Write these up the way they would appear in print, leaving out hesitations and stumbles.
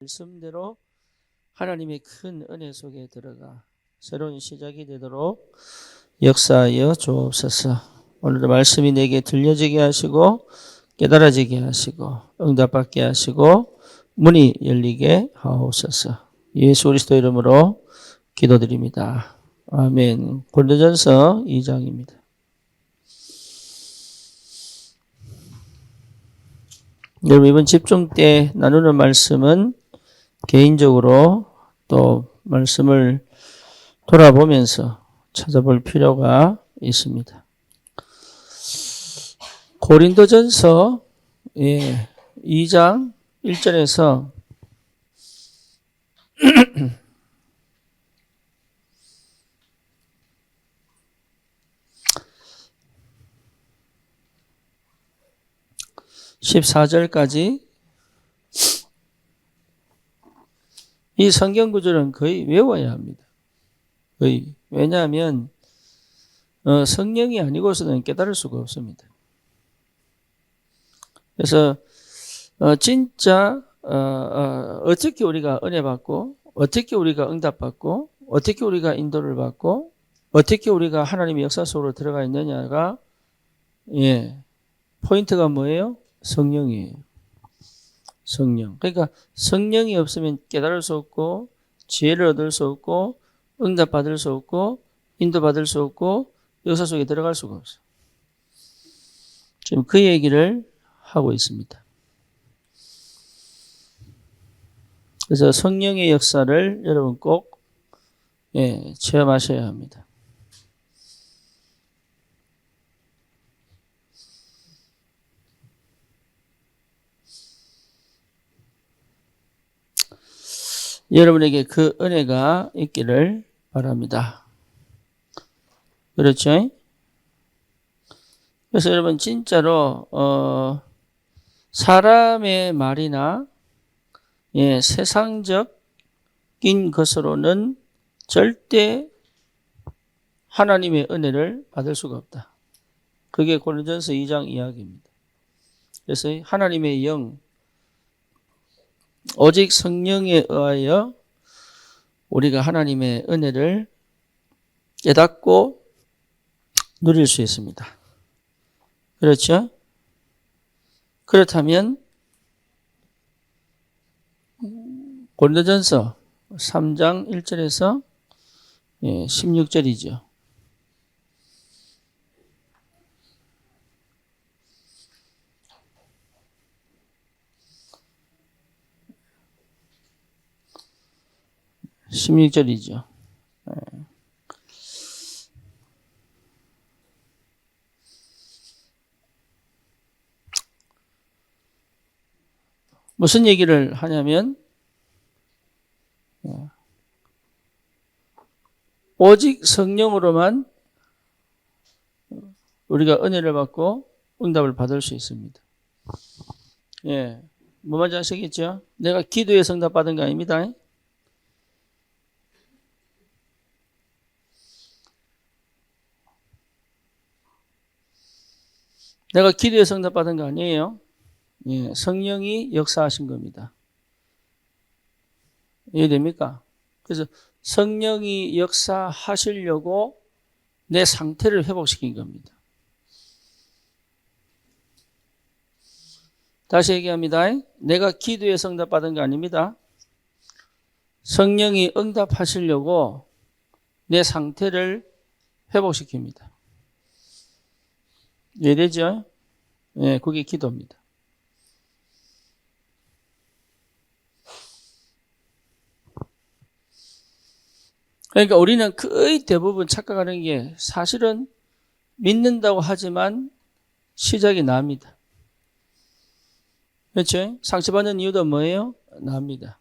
말씀대로 하나님의 큰 은혜 속에 들어가 새로운 시작이 되도록 역사하여 주옵소서. 오늘도 말씀이 내게 들려지게 하시고 깨달아지게 하시고 응답받게 하시고 문이 열리게 하옵소서. 예수 그리스도 이름으로 기도드립니다. 아멘. 고린도전서 2장입니다. 여러분, 이번 집중 때 나누는 말씀은 개인적으로 또 말씀을 돌아보면서 찾아볼 필요가 있습니다. 고린도전서 2장 1절에서 14절까지 이 성경 구절은 거의 외워야 합니다. 거의. 왜냐하면 성령이 아니고서는 깨달을 수가 없습니다. 그래서 진짜 어떻게 우리가 은혜 받고 어떻게 우리가 응답 받고 어떻게 우리가 인도를 받고 어떻게 우리가 하나님의 역사 속으로 들어가 있느냐가 포인트가 뭐예요? 성령이에요. 성령. 그러니까 성령이 없으면 깨달을 수 없고 지혜를 얻을 수 없고 응답받을 수 없고 인도받을 수 없고 역사 속에 들어갈 수가 없어요. 지금 그 얘기를 하고 있습니다. 그래서 성령의 역사를 여러분 꼭 체험하셔야 합니다. 여러분에게 그 은혜가 있기를 바랍니다. 그렇죠? 그래서 여러분 진짜로 사람의 말이나 세상적인 것으로는 절대 하나님의 은혜를 받을 수가 없다. 그게 고린도전서 2장 이야기입니다. 그래서 하나님의 영, 오직 성령에 의하여 우리가 하나님의 은혜를 깨닫고 누릴 수 있습니다. 그렇죠? 그렇다면 고린도전서 3장 1절에서 16절이죠. 무슨 얘기를 하냐면 오직 성령으로만 우리가 은혜를 받고 응답을 받을 수 있습니다. 뭐 말인지 아시겠죠? 내가 기도해서 응답 받은 거 아닙니다. 내가 기도해서 응답 받은 거 아니에요. 성령이 역사하신 겁니다. 이해됩니까? 그래서 성령이 역사하시려고 내 상태를 회복시킨 겁니다. 다시 얘기합니다. 내가 기도해서 응답받은 거 아닙니다. 성령이 응답하시려고 내 상태를 회복시킵니다. 이해되죠? 그게 기도입니다. 그러니까 우리는 거의 대부분 착각하는 게 사실은 믿는다고 하지만 시작이 납니다. 그렇죠? 상처받는 이유도 뭐예요? 납니다.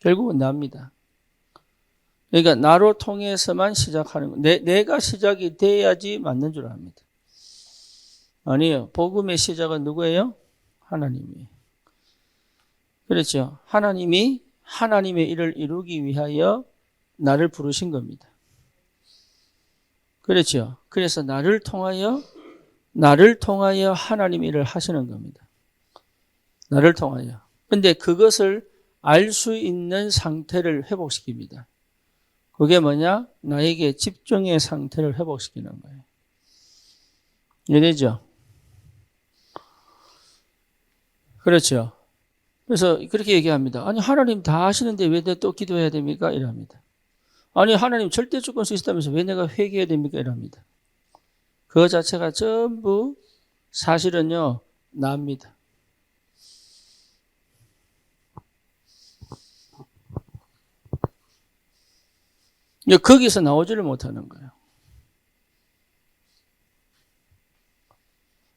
결국은 납니다. 그러니까 나로 통해서만 시작하는 거. 내가 시작이 돼야지 맞는 줄 압니다. 아니에요. 복음의 시작은 누구예요? 하나님이에요. 그렇죠? 하나님이 하나님의 일을 이루기 위하여 나를 부르신 겁니다. 그렇죠? 그래서 나를 통하여 하나님의 일을 하시는 겁니다. 나를 통하여. 근데 그것을 알 수 있는 상태를 회복시킵니다. 그게 뭐냐? 나에게 집중의 상태를 회복시키는 거예요. 이해되죠? 그렇죠. 그래서 그렇게 얘기합니다. 아니 하나님 다 아시는데 왜 내가 또 기도해야 됩니까? 이랍니다. 아니 하나님 절대 주권 수 있다면서 왜 내가 회개해야 됩니까? 이랍니다. 그거 자체가 전부 사실은요 납니다. 거기서 나오지를 못하는 거예요.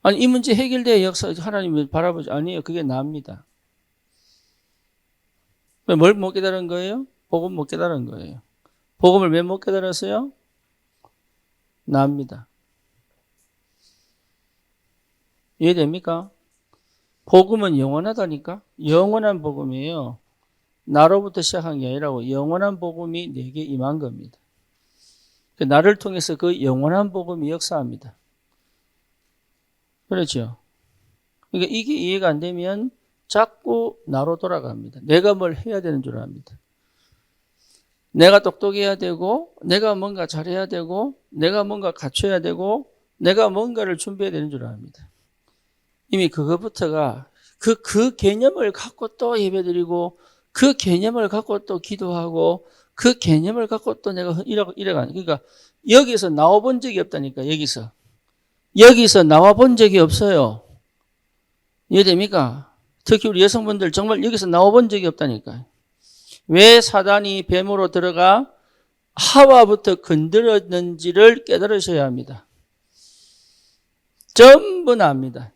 아니 이 문제 해결돼야 역사 하나님을 바라보지 아니에요. 그게 납니다. 뭘 못 깨달은 거예요? 복음 못 깨달은 거예요. 복음을 왜 못 깨달았어요? 납니다. 이해됩니까? 복음은 영원하다니까? 영원한 복음이에요. 나로부터 시작한 게 아니라고 영원한 복음이 내게 임한 겁니다. 나를 통해서 그 영원한 복음이 역사합니다. 그렇죠? 그러니까 이게 이해가 안 되면 자꾸 나로 돌아갑니다. 내가 뭘 해야 되는 줄 압니다. 내가 똑똑해야 되고 내가 뭔가 잘해야 되고 내가 뭔가 갖춰야 되고 내가 뭔가를 준비해야 되는 줄 압니다. 이미 그것부터가 그 개념을 갖고 또 예배드리고 그 개념을 갖고 또 기도하고 그 개념을 갖고 또 내가 이래가는 그러니까 여기서 나와본 적이 없다니까. 여기서 나와본 적이 없어요. 이해됩니까? 특히 우리 여성분들 정말 여기서 나와본 적이 없다니까. 왜 사단이 뱀으로 들어가 하와부터 건드렸는지를 깨달으셔야 합니다. 전부 납니다.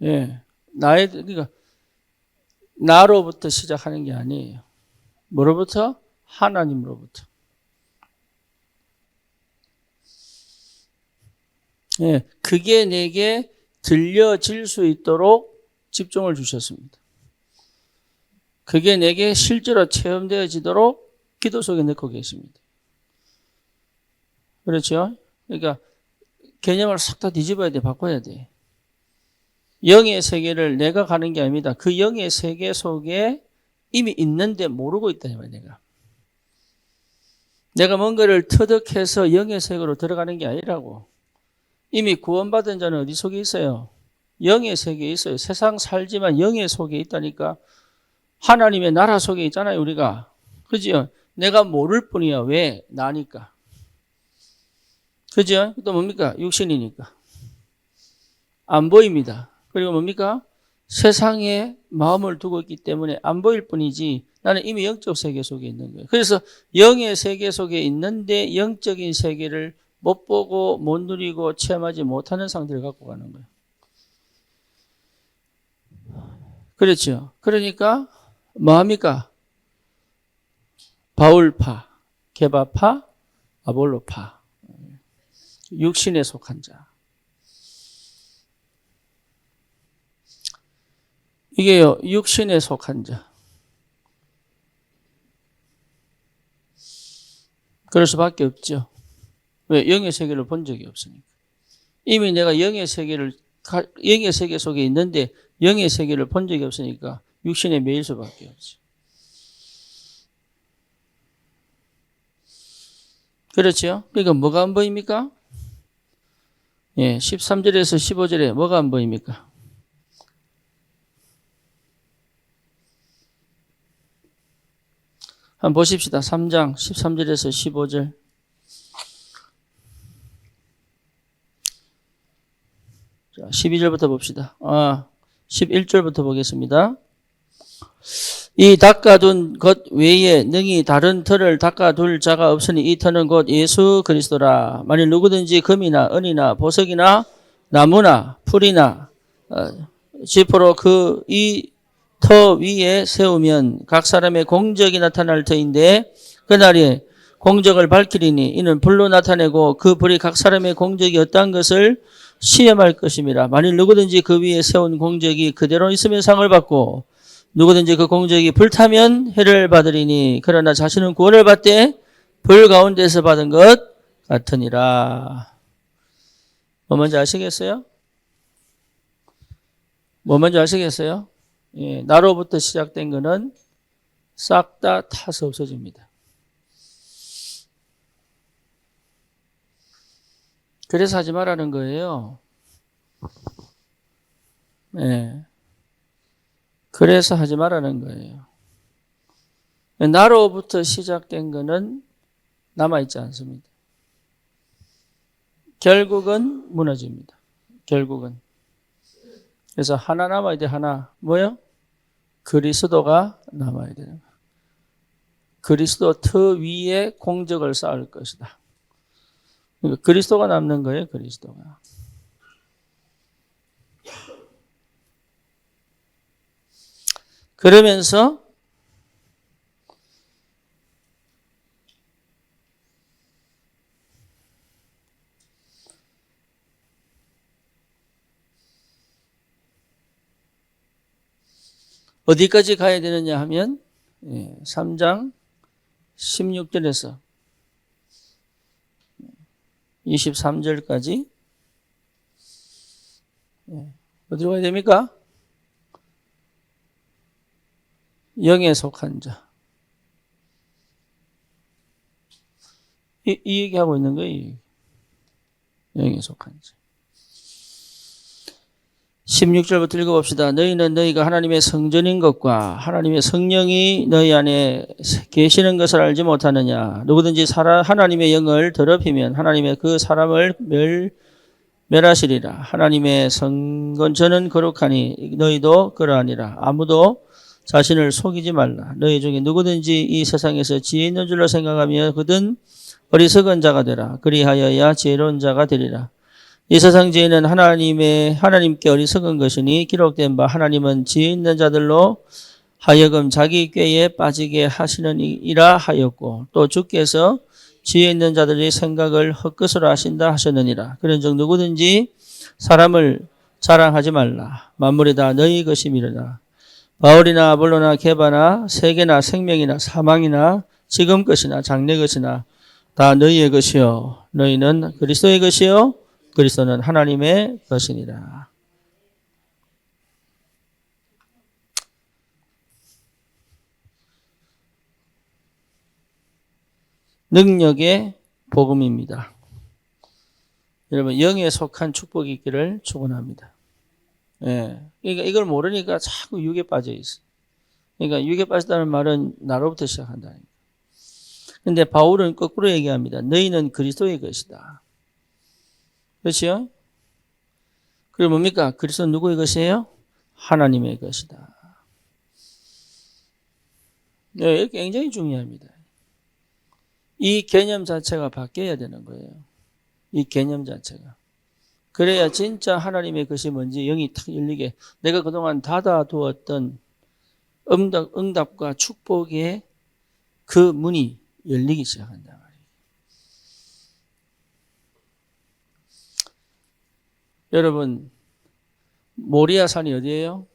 예, 그러니까 나로부터 시작하는 게 아니에요. 뭐로부터? 하나님으로부터. 예, 그게 내게 들려질 수 있도록 집중을 주셨습니다. 그게 내게 실제로 체험되어지도록 기도 속에 넣고 계십니다. 그렇죠? 그러니까 개념을 싹 다 뒤집어야 돼, 바꿔야 돼. 영의 세계를 내가 가는 게 아닙니다. 그 영의 세계 속에 이미 있는데 모르고 있다, 이 말이야, 내가 뭔가를 터득해서 영의 세계로 들어가는 게 아니라고. 이미 구원받은 자는 어디 속에 있어요? 영의 세계에 있어요. 세상 살지만 영의 속에 있다니까. 하나님의 나라 속에 있잖아요, 우리가. 그죠? 내가 모를 뿐이야. 왜? 나니까. 그죠? 또 뭡니까? 육신이니까. 안 보입니다. 그리고 뭡니까? 세상에 마음을 두고 있기 때문에 안 보일 뿐이지 나는 이미 영적 세계 속에 있는 거예요. 그래서 영의 세계 속에 있는데 영적인 세계를 못 보고 못 누리고 체험하지 못하는 상태를 갖고 가는 거예요. 그렇죠. 그러니까 뭐합니까? 바울파, 게바파, 아볼로파. 육신에 속한 자. 이게요, 육신에 속한 자. 그럴 수밖에 없죠. 왜? 영의 세계를 본 적이 없으니까. 이미 내가 영의 세계 속에 있는데 영의 세계를 본 적이 없으니까 육신에 매일 수밖에 없죠. 그렇죠? 그러니까 뭐가 안 보입니까? 예, 13절에서 15절에 뭐가 안 보입니까? 한번 보십시다. 3장 13절에서 15절. 자, 12절부터 봅시다. 11절부터 보겠습니다. 이 닦아둔 것 외에 능히 다른 터를 닦아둘 자가 없으니 이 터는 곧 예수 그리스도라. 만일 누구든지 금이나 은이나 보석이나 나무나 풀이나 지퍼로 이 터 위에 세우면 각 사람의 공적이 나타날 터인데 그날에 공적을 밝히리니 이는 불로 나타내고 그 불이 각 사람의 공적이 어떠한 것을 시험할 것입니다. 만일 누구든지 그 위에 세운 공적이 그대로 있으면 상을 받고 누구든지 그 공적이 불타면 해를 받으리니 그러나 자신은 구원을 받되 불 가운데서 받은 것 같으니라. 뭐 뭔지 아시겠어요? 뭐 먼저 아시겠어요? 예, 나로부터 시작된 거는 싹 다 타서 없어집니다. 그래서 하지 말라는 거예요. 예. 그래서 하지 말라는 거예요. 나로부터 시작된 거는 남아있지 않습니다. 결국은 무너집니다. 결국은. 그래서 하나 남아야 돼, 하나. 뭐요? 그리스도가 남아야 되는 거예요. 그리스도 터 위에 공적을 쌓을 것이다. 그러니까 그리스도가 남는 거예요, 그리스도가. 그러면서 어디까지 가야 되느냐 하면 3장 16절에서 23절까지 어디로 가야 됩니까? 영에 속한 자. 이 얘기하고 있는 거예요. 영에 속한 자. 16절부터 읽어봅시다. 너희는 너희가 하나님의 성전인 것과 하나님의 성령이 너희 안에 계시는 것을 알지 못하느냐. 누구든지 하나님의 영을 더럽히면 하나님의 그 사람을 멸하시리라. 하나님의 성전은 거룩하니 너희도 그러하니라. 아무도 자신을 속이지 말라. 너희 중에 누구든지 이 세상에서 지혜 있는 줄로 생각하며 그든 어리석은 자가 되라. 그리하여야 지혜로운 자가 되리라. 이 세상 지혜는 하나님께 어리석은 것이니 기록된 바 하나님은 지혜 있는 자들로 하여금 자기 꾀에 빠지게 하시느니라 하였고 또 주께서 지혜 있는 자들의 생각을 헛것으로 하신다 하셨느니라. 그런즉 누구든지 사람을 자랑하지 말라. 만물이 다 너희 것임이로다. 바울이나 아볼로나 게바나 세계나 생명이나 사망이나 지금 것이나 장래 것이나 다 너희의 것이요 너희는 그리스도의 것이요 그리스도는 하나님의 것이니라. 능력의 복음입니다. 여러분 영에 속한 축복이 있기를 축원합니다. 예, 그러니까 이걸 모르니까 자꾸 육에 빠져 있어. 그러니까 육에 빠졌다는 말은 나로부터 시작한다. 그런데 바울은 거꾸로 얘기합니다. 너희는 그리스도의 것이다. 그렇죠? 그리고 뭡니까? 그리스도는 누구의 것이에요? 하나님의 것이다. 네, 굉장히 중요합니다. 이 개념 자체가 바뀌어야 되는 거예요. 이 개념 자체가. 그래야 진짜 하나님의 것이 뭔지 영이 탁 열리게 내가 그동안 닫아두었던 응답과 축복의 그 문이 열리기 시작한다 말이에요. 여러분 모리아산이 어디예요?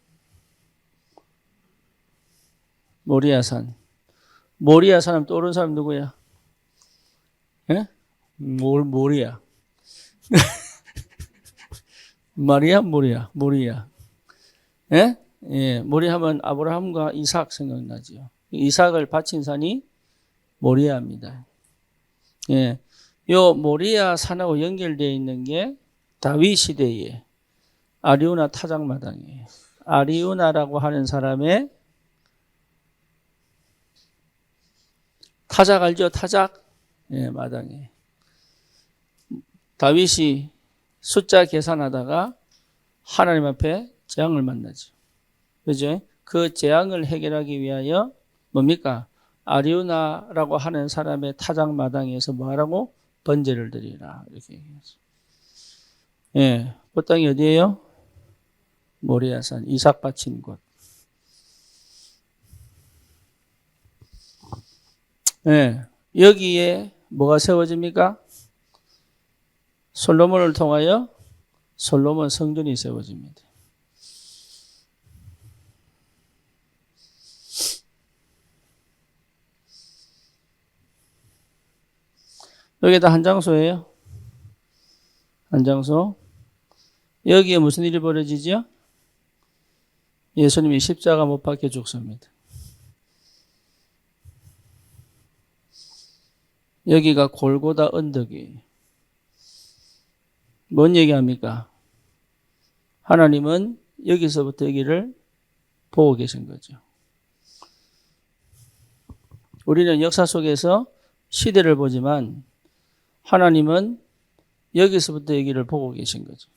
모리아산. 모리아산은 떠오르는 사람 누구야? 예? 모리아. 마리아, 모리아. 예? 예, 모리아하면 아브라함과 이삭 생각나죠. 이삭을 바친 산이 모리아입니다. 예. 요 모리아 산하고 연결되어 있는 게 다윗 시대에 아리우나 타작마당이에요. 아리우나라고 하는 사람의 타작 알죠? 타작? 예, 마당에. 다윗이 숫자 계산하다가 하나님 앞에 재앙을 만나죠. 그죠? 그 재앙을 해결하기 위하여 뭡니까? 아리우나라고 하는 사람의 타작 마당에서 뭐하라고? 번제를 드리라. 이렇게 얘기했어요. 예, 그 땅이 어디예요? 모리아산, 이삭 바친 곳. 예, 여기에 뭐가 세워집니까? 솔로몬을 통하여 솔로몬 성전이 세워집니다. 여기 다 한 장소예요. 한 장소. 여기에 무슨 일이 벌어지죠? 예수님이 십자가 못 박혀 죽습니다. 여기가 골고다 언덕이. 뭔 얘기합니까? 하나님은 여기서부터 여기를 보고 계신 거죠. 우리는 역사 속에서 시대를 보지만 하나님은 여기서부터 여기를 보고 계신 거죠.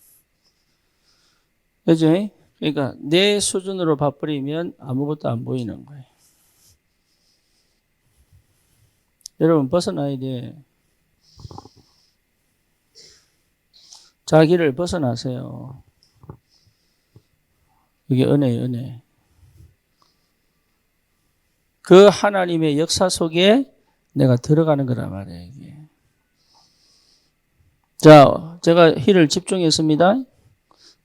그죠? 그러니까 내 수준으로 봐버리면 아무것도 안 보이는 거예요. 여러분 벗어나야 돼. 자기를 벗어나세요. 이게 은혜예요, 은혜. 그 하나님의 역사 속에 내가 들어가는 거란 말이에요, 이게. 자, 제가 힐을 집중했습니다.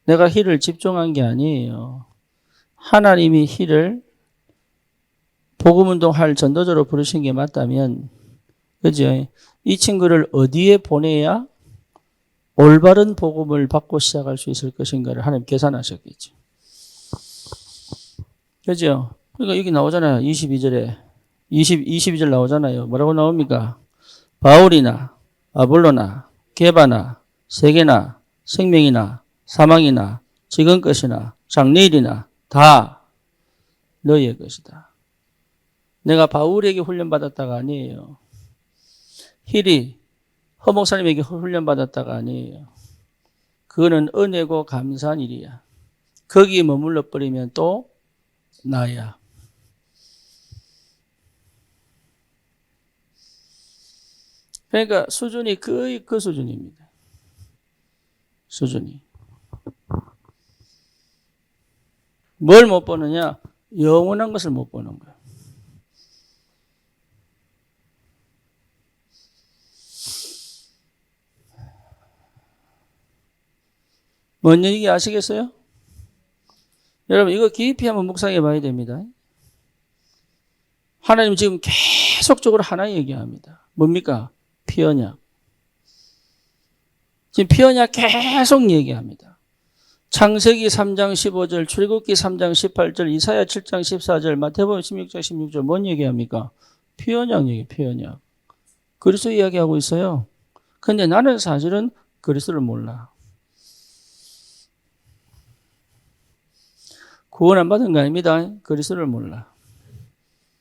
내가 힐을 집중한 게 아니에요. 하나님이 힐을 복음운동할 전도자로 부르신 게 맞다면, 그죠? 이 친구를 어디에 보내야 올바른 복음을 받고 시작할 수 있을 것인가를 하나님 계산하셨겠죠. 그죠? 그러니까 여기 나오잖아요. 22절에. 22절 나오잖아요. 뭐라고 나옵니까? 바울이나 아볼로나 게바나 세계나 생명이나 사망이나 지금 것이나 장래일이나 다 너희의 것이다. 내가 바울에게 훈련받았다가 아니에요. 힐이 허 목사님에게 훈련받았다가 아니에요. 그거는 은혜고 감사한 일이야. 거기에 머물러 버리면 또 나야. 그러니까 수준이 거의 그 수준입니다. 수준이. 뭘 못 보느냐? 영원한 것을 못 보는 거야. 뭔 얘기 아시겠어요? 여러분 이거 깊이 한번 묵상해 봐야 됩니다. 하나님 지금 계속적으로 하나 얘기합니다. 뭡니까? 피언약. 지금 피언약 계속 얘기합니다. 창세기 3장 15절, 출애굽기 3장 18절, 이사야 7장 14절, 마태복음 16장 16절 뭔 얘기합니까? 피언약 얘기, 피언약. 그리스도 이야기하고 있어요. 근데 나는 사실은 그리스도를 몰라. 구원 안 받은 거 아닙니다. 그리스도를 몰라.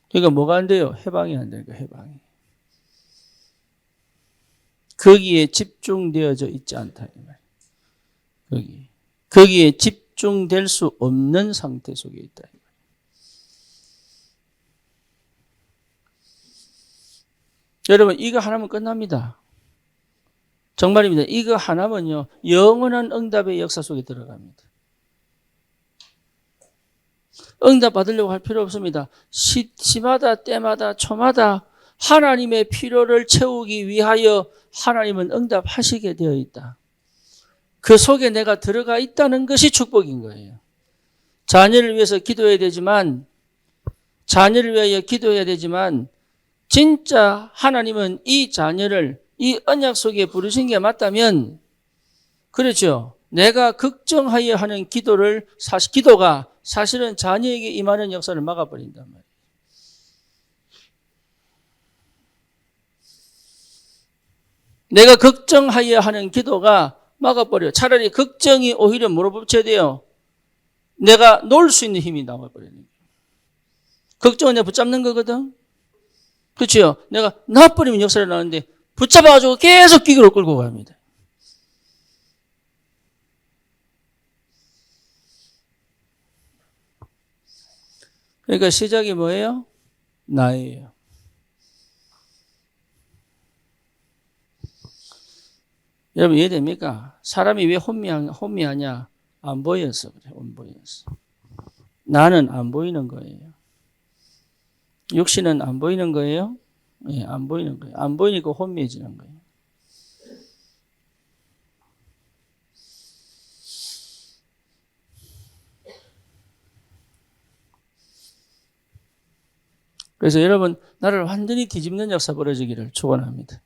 그러니까 뭐가 안 돼요? 해방이 안 되니까 해방이. 거기에 집중되어져 있지 않다. 거기에 집중될 수 없는 상태 속에 있다. 여러분 이거 하나면 끝납니다. 정말입니다. 이거 하나면요 영원한 응답의 역사 속에 들어갑니다. 응답 받으려고 할 필요 없습니다. 시마다 때마다 초마다 하나님의 필요를 채우기 위하여 하나님은 응답하시게 되어 있다. 그 속에 내가 들어가 있다는 것이 축복인 거예요. 자녀를 위해서 기도해야 되지만 자녀를 위하여 기도해야 되지만 진짜 하나님은 이 자녀를 이 언약 속에 부르신 게 맞다면 그렇죠. 내가 걱정하여 하는 기도가 사실은 자녀에게 임하는 역사를 막아버린단 말이에요. 내가 걱정하여 하는 기도가 막아버려요. 차라리 걱정이 오히려 뭐로 붙여야 돼요? 내가 놓을 수 있는 힘이 나와버리는 거예요. 걱정은 내가 붙잡는 거거든. 그렇죠? 내가 놔버리면 역사를 나는데 붙잡아가지고 계속 기교를 끌고 갑니다. 그러니까 시작이 뭐예요? 나예요. 여러분 이해됩니까? 사람이 왜 혼미하냐? 안 보여서 그래. 안 보여서. 나는 안 보이는 거예요. 육신은 안 보이는 거예요? 예, 안 보이는 거예요. 안 보이니까 혼미해지는 거예요. 그래서 여러분 나를 완전히 뒤집는 역사 벌어지기를 축원합니다.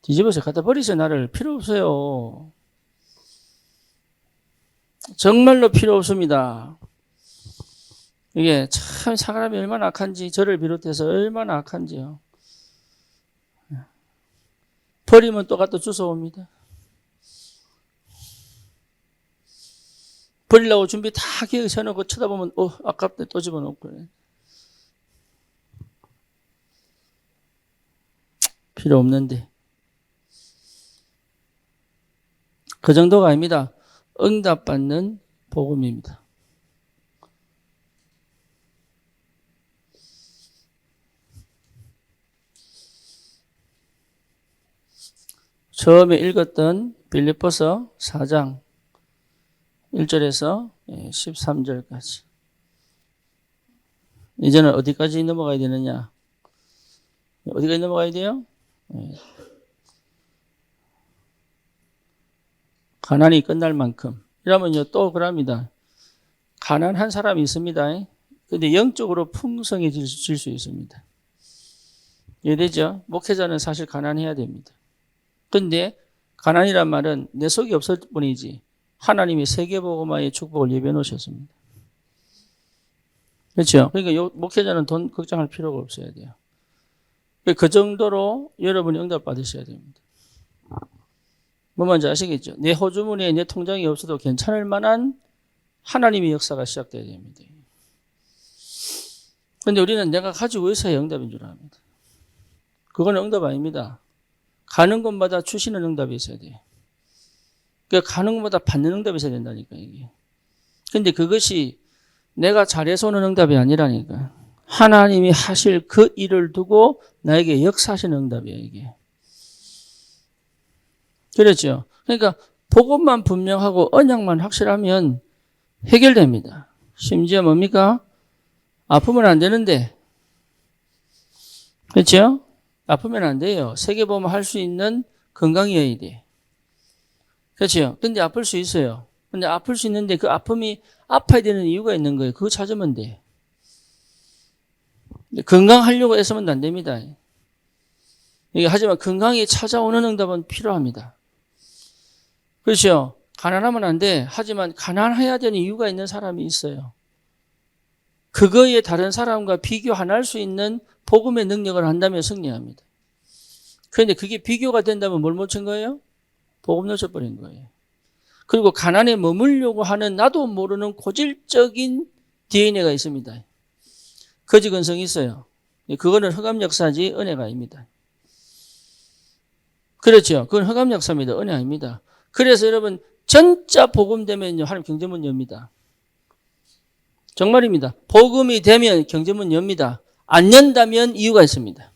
뒤집어서 갖다 버리세요. 나를 필요 없어요. 정말로 필요 없습니다. 이게 참 사람이 얼마나 악한지, 저를 비롯해서 얼마나 악한지요. 버리면 또 갖다 주워옵니다. 버리려고 준비 다 기억해놓고 쳐다보면 아깝다 또 집어넣고 그래. 필요 없는데. 그 정도가 아닙니다. 응답받는 복음입니다. 처음에 읽었던 빌립보서 4장 1절에서 13절까지. 이제는 어디까지 넘어가야 되느냐? 어디까지 넘어가야 돼요? 가난이 끝날 만큼. 이러면요, 또 그럽니다. 가난한 사람이 있습니다. 근데 영적으로 풍성해질 수 있습니다. 이해되죠? 목회자는 사실 가난해야 됩니다. 근데 가난이란 말은 내 속이 없을 뿐이지 하나님이 세계복음화의 축복을 예비해 놓으셨습니다. 그렇죠? 그러니까 목회자는 돈 걱정할 필요가 없어야 돼요. 그 정도로 여러분이 응답 받으셔야 됩니다. 뭐 뭔지 아시겠죠? 내 호주머니에 내 통장이 없어도 괜찮을 만한 하나님의 역사가 시작돼야 됩니다. 그런데 우리는 내가 가지고 있어야 응답인 줄 압니다. 그건 응답 아닙니다. 가는 곳마다 주시는 응답이 있어야 돼요. 그러니까 가는 곳마다 받는 응답이 있어야 된다니까 이게. 근데 그것이 내가 잘해서 오는 응답이 아니라니까. 하나님이 하실 그 일을 두고 나에게 역사하시는 응답이에요 이게. 그렇죠? 그러니까 복음만 분명하고 언약만 확실하면 해결됩니다. 심지어 뭡니까? 아프면 안 되는데. 그렇죠? 아프면 안 돼요. 세계보험 할 수 있는 건강이어야 돼. 그렇죠? 근데 아플 수 있어요. 근데 아플 수 있는데 그 아픔이 아파야 되는 이유가 있는 거예요. 그거 찾으면 돼. 건강하려고 애쓰면 안 됩니다. 하지만 건강이 찾아오는 응답은 필요합니다. 그렇죠? 가난하면 안 돼. 하지만 가난해야 되는 이유가 있는 사람이 있어요. 그거에 다른 사람과 비교 안 할 수 있는 복음의 능력을 한다면 승리합니다. 그런데 그게 비교가 된다면 뭘 못 친 거예요? 복음 놓쳐버린 거예요. 그리고 가난에 머물려고 하는 나도 모르는 고질적인 DNA가 있습니다. 거지 근성이 있어요. 그거는 흑암 역사지 은혜가 아닙니다. 그렇죠. 그건 흑암 역사입니다. 은혜 아닙니다. 그래서 여러분 진짜 복음 되면요 하나님 경제문 엽니다. 정말입니다. 복음이 되면 경제문 엽니다. 안 연다면 이유가 있습니다.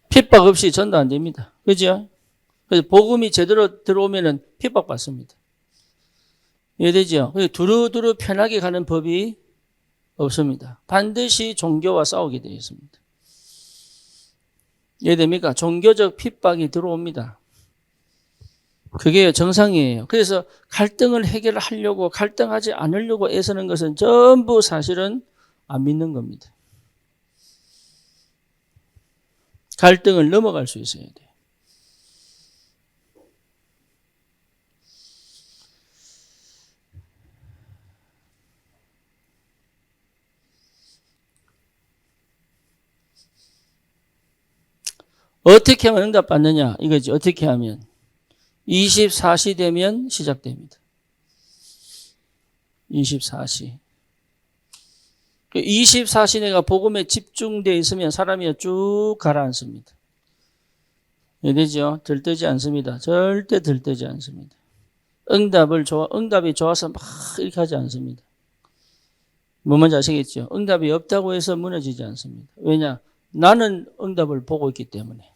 핍박 없이 전도 안 됩니다. 그죠? 그래서 복음이 제대로 들어오면은 핍박 받습니다. 이해되죠? 두루두루 편하게 가는 법이 없습니다. 반드시 종교와 싸우게 되어 있습니다. 이해됩니까? 종교적 핍박이 들어옵니다. 그게 정상이에요. 그래서 갈등을 해결하려고 갈등하지 않으려고 애쓰는 것은 전부 사실은 안 믿는 겁니다. 갈등을 넘어갈 수 있어야 돼요. 어떻게 하면 응답받느냐 이거지. 어떻게 하면 24시 되면 시작됩니다. 24시. 24시 내가 복음에 집중되어 있으면 사람이 쭉 가라앉습니다. 이해되죠? 들뜨지 않습니다. 절대 들뜨지 않습니다. 응답이 좋아서 막 이렇게 하지 않습니다. 뭐 뭔지 아시겠죠? 응답이 없다고 해서 무너지지 않습니다. 왜냐? 나는 응답을 보고 있기 때문에.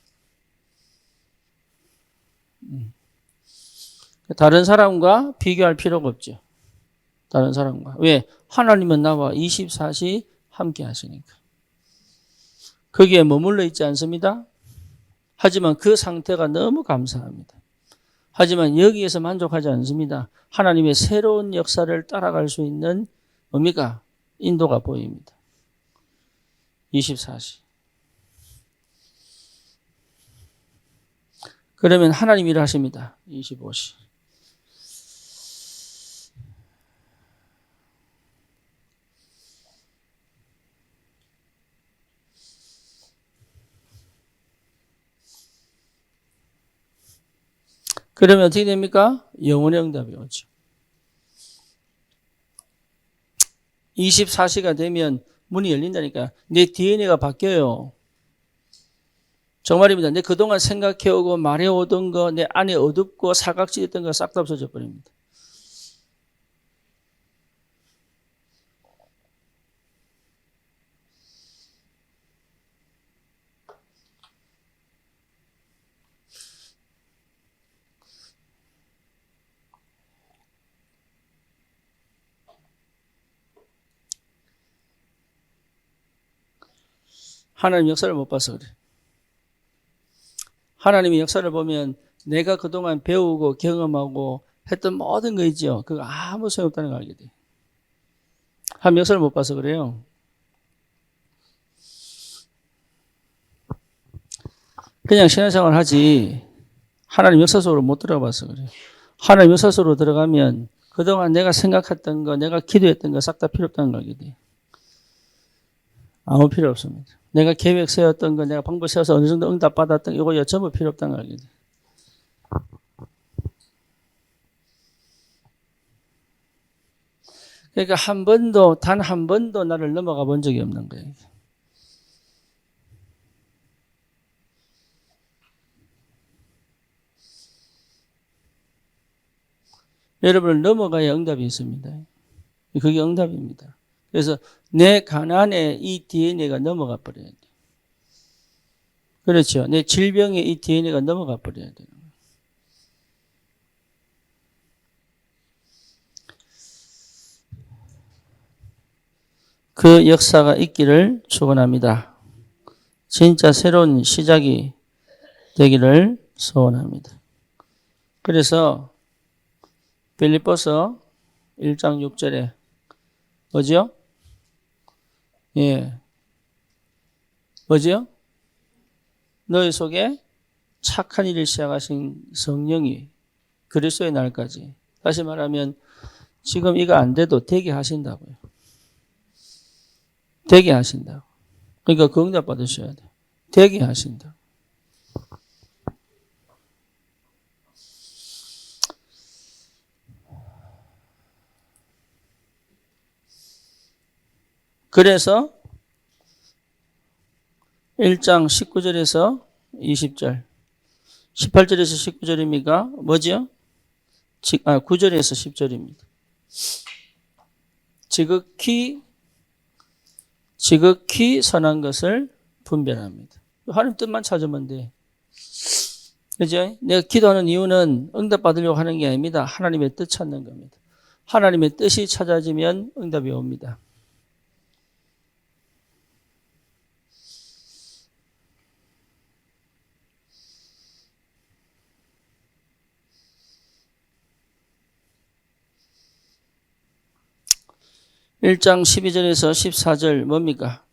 다른 사람과 비교할 필요가 없죠. 다른 사람과. 왜? 하나님은 나와 24시 함께 하시니까. 거기에 머물러 있지 않습니다. 하지만 그 상태가 너무 감사합니다. 하지만 여기에서 만족하지 않습니다. 하나님의 새로운 역사를 따라갈 수 있는 뭡니까? 인도가 보입니다. 24시. 그러면 하나님 일을 하십니다. 25시. 그러면 어떻게 됩니까? 영혼의 응답이 오죠. 24시가 되면 문이 열린다니까. 내 DNA가 바뀌어요. 정말입니다. 내 그동안 생각해오고 말해오던 거, 내 안에 어둡고 사각지대했던 거 싹 다 없어져 버립니다. 하나님 역사를 못 봐서 그래. 하나님의 역사를 보면 내가 그동안 배우고 경험하고 했던 모든 거 있죠. 그거 아무 소용없다는 걸 알게 돼. 하나님 역사를 못 봐서 그래요. 그냥 신앙생활 하지 하나님 역사 속으로 못 들어가봐서 그래요. 하나님 역사 속으로 들어가면 그동안 내가 생각했던 거, 내가 기도했던 거 싹 다 필요 없다는 걸 알게 돼요. 아무 필요 없습니다. 내가 계획 세웠던 거, 내가 방법 세워서 어느 정도 응답 받았던 거, 이거 전부 필요 없다는 걸 알게 돼요. 그러니까 단 한 번도 나를 넘어가 본 적이 없는 거예요. 여러분을 넘어가야 응답이 있습니다. 그게 응답입니다. 그래서 내 가난에 이 DNA가 넘어가 버려야 돼요. 그렇죠. 내 질병에 이 DNA가 넘어가 버려야 돼요. 그 역사가 있기를 축원합니다. 진짜 새로운 시작이 되기를 소원합니다. 그래서 빌립보서 1장 6절에 뭐지요? 예. 뭐지요? 너희 속에 착한 일을 시작하신 성령이 그리스도의 날까지. 다시 말하면 지금 이거 안 돼도 되게 하신다고요. 되게 하신다고. 그러니까 그 응답 받으셔야 돼요. 되게 하신다. 그래서 1장 19절에서 20절, 18절에서 19절입니까? 뭐죠? 9절에서 10절입니다. 지극히 선한 것을 분별합니다. 하나님 뜻만 찾으면 돼. 그죠? 내가 기도하는 이유는 응답 받으려고 하는 게 아닙니다. 하나님의 뜻 찾는 겁니다. 하나님의 뜻이 찾아지면 응답이 옵니다. (1장 12절에서 14절) 뭡니까?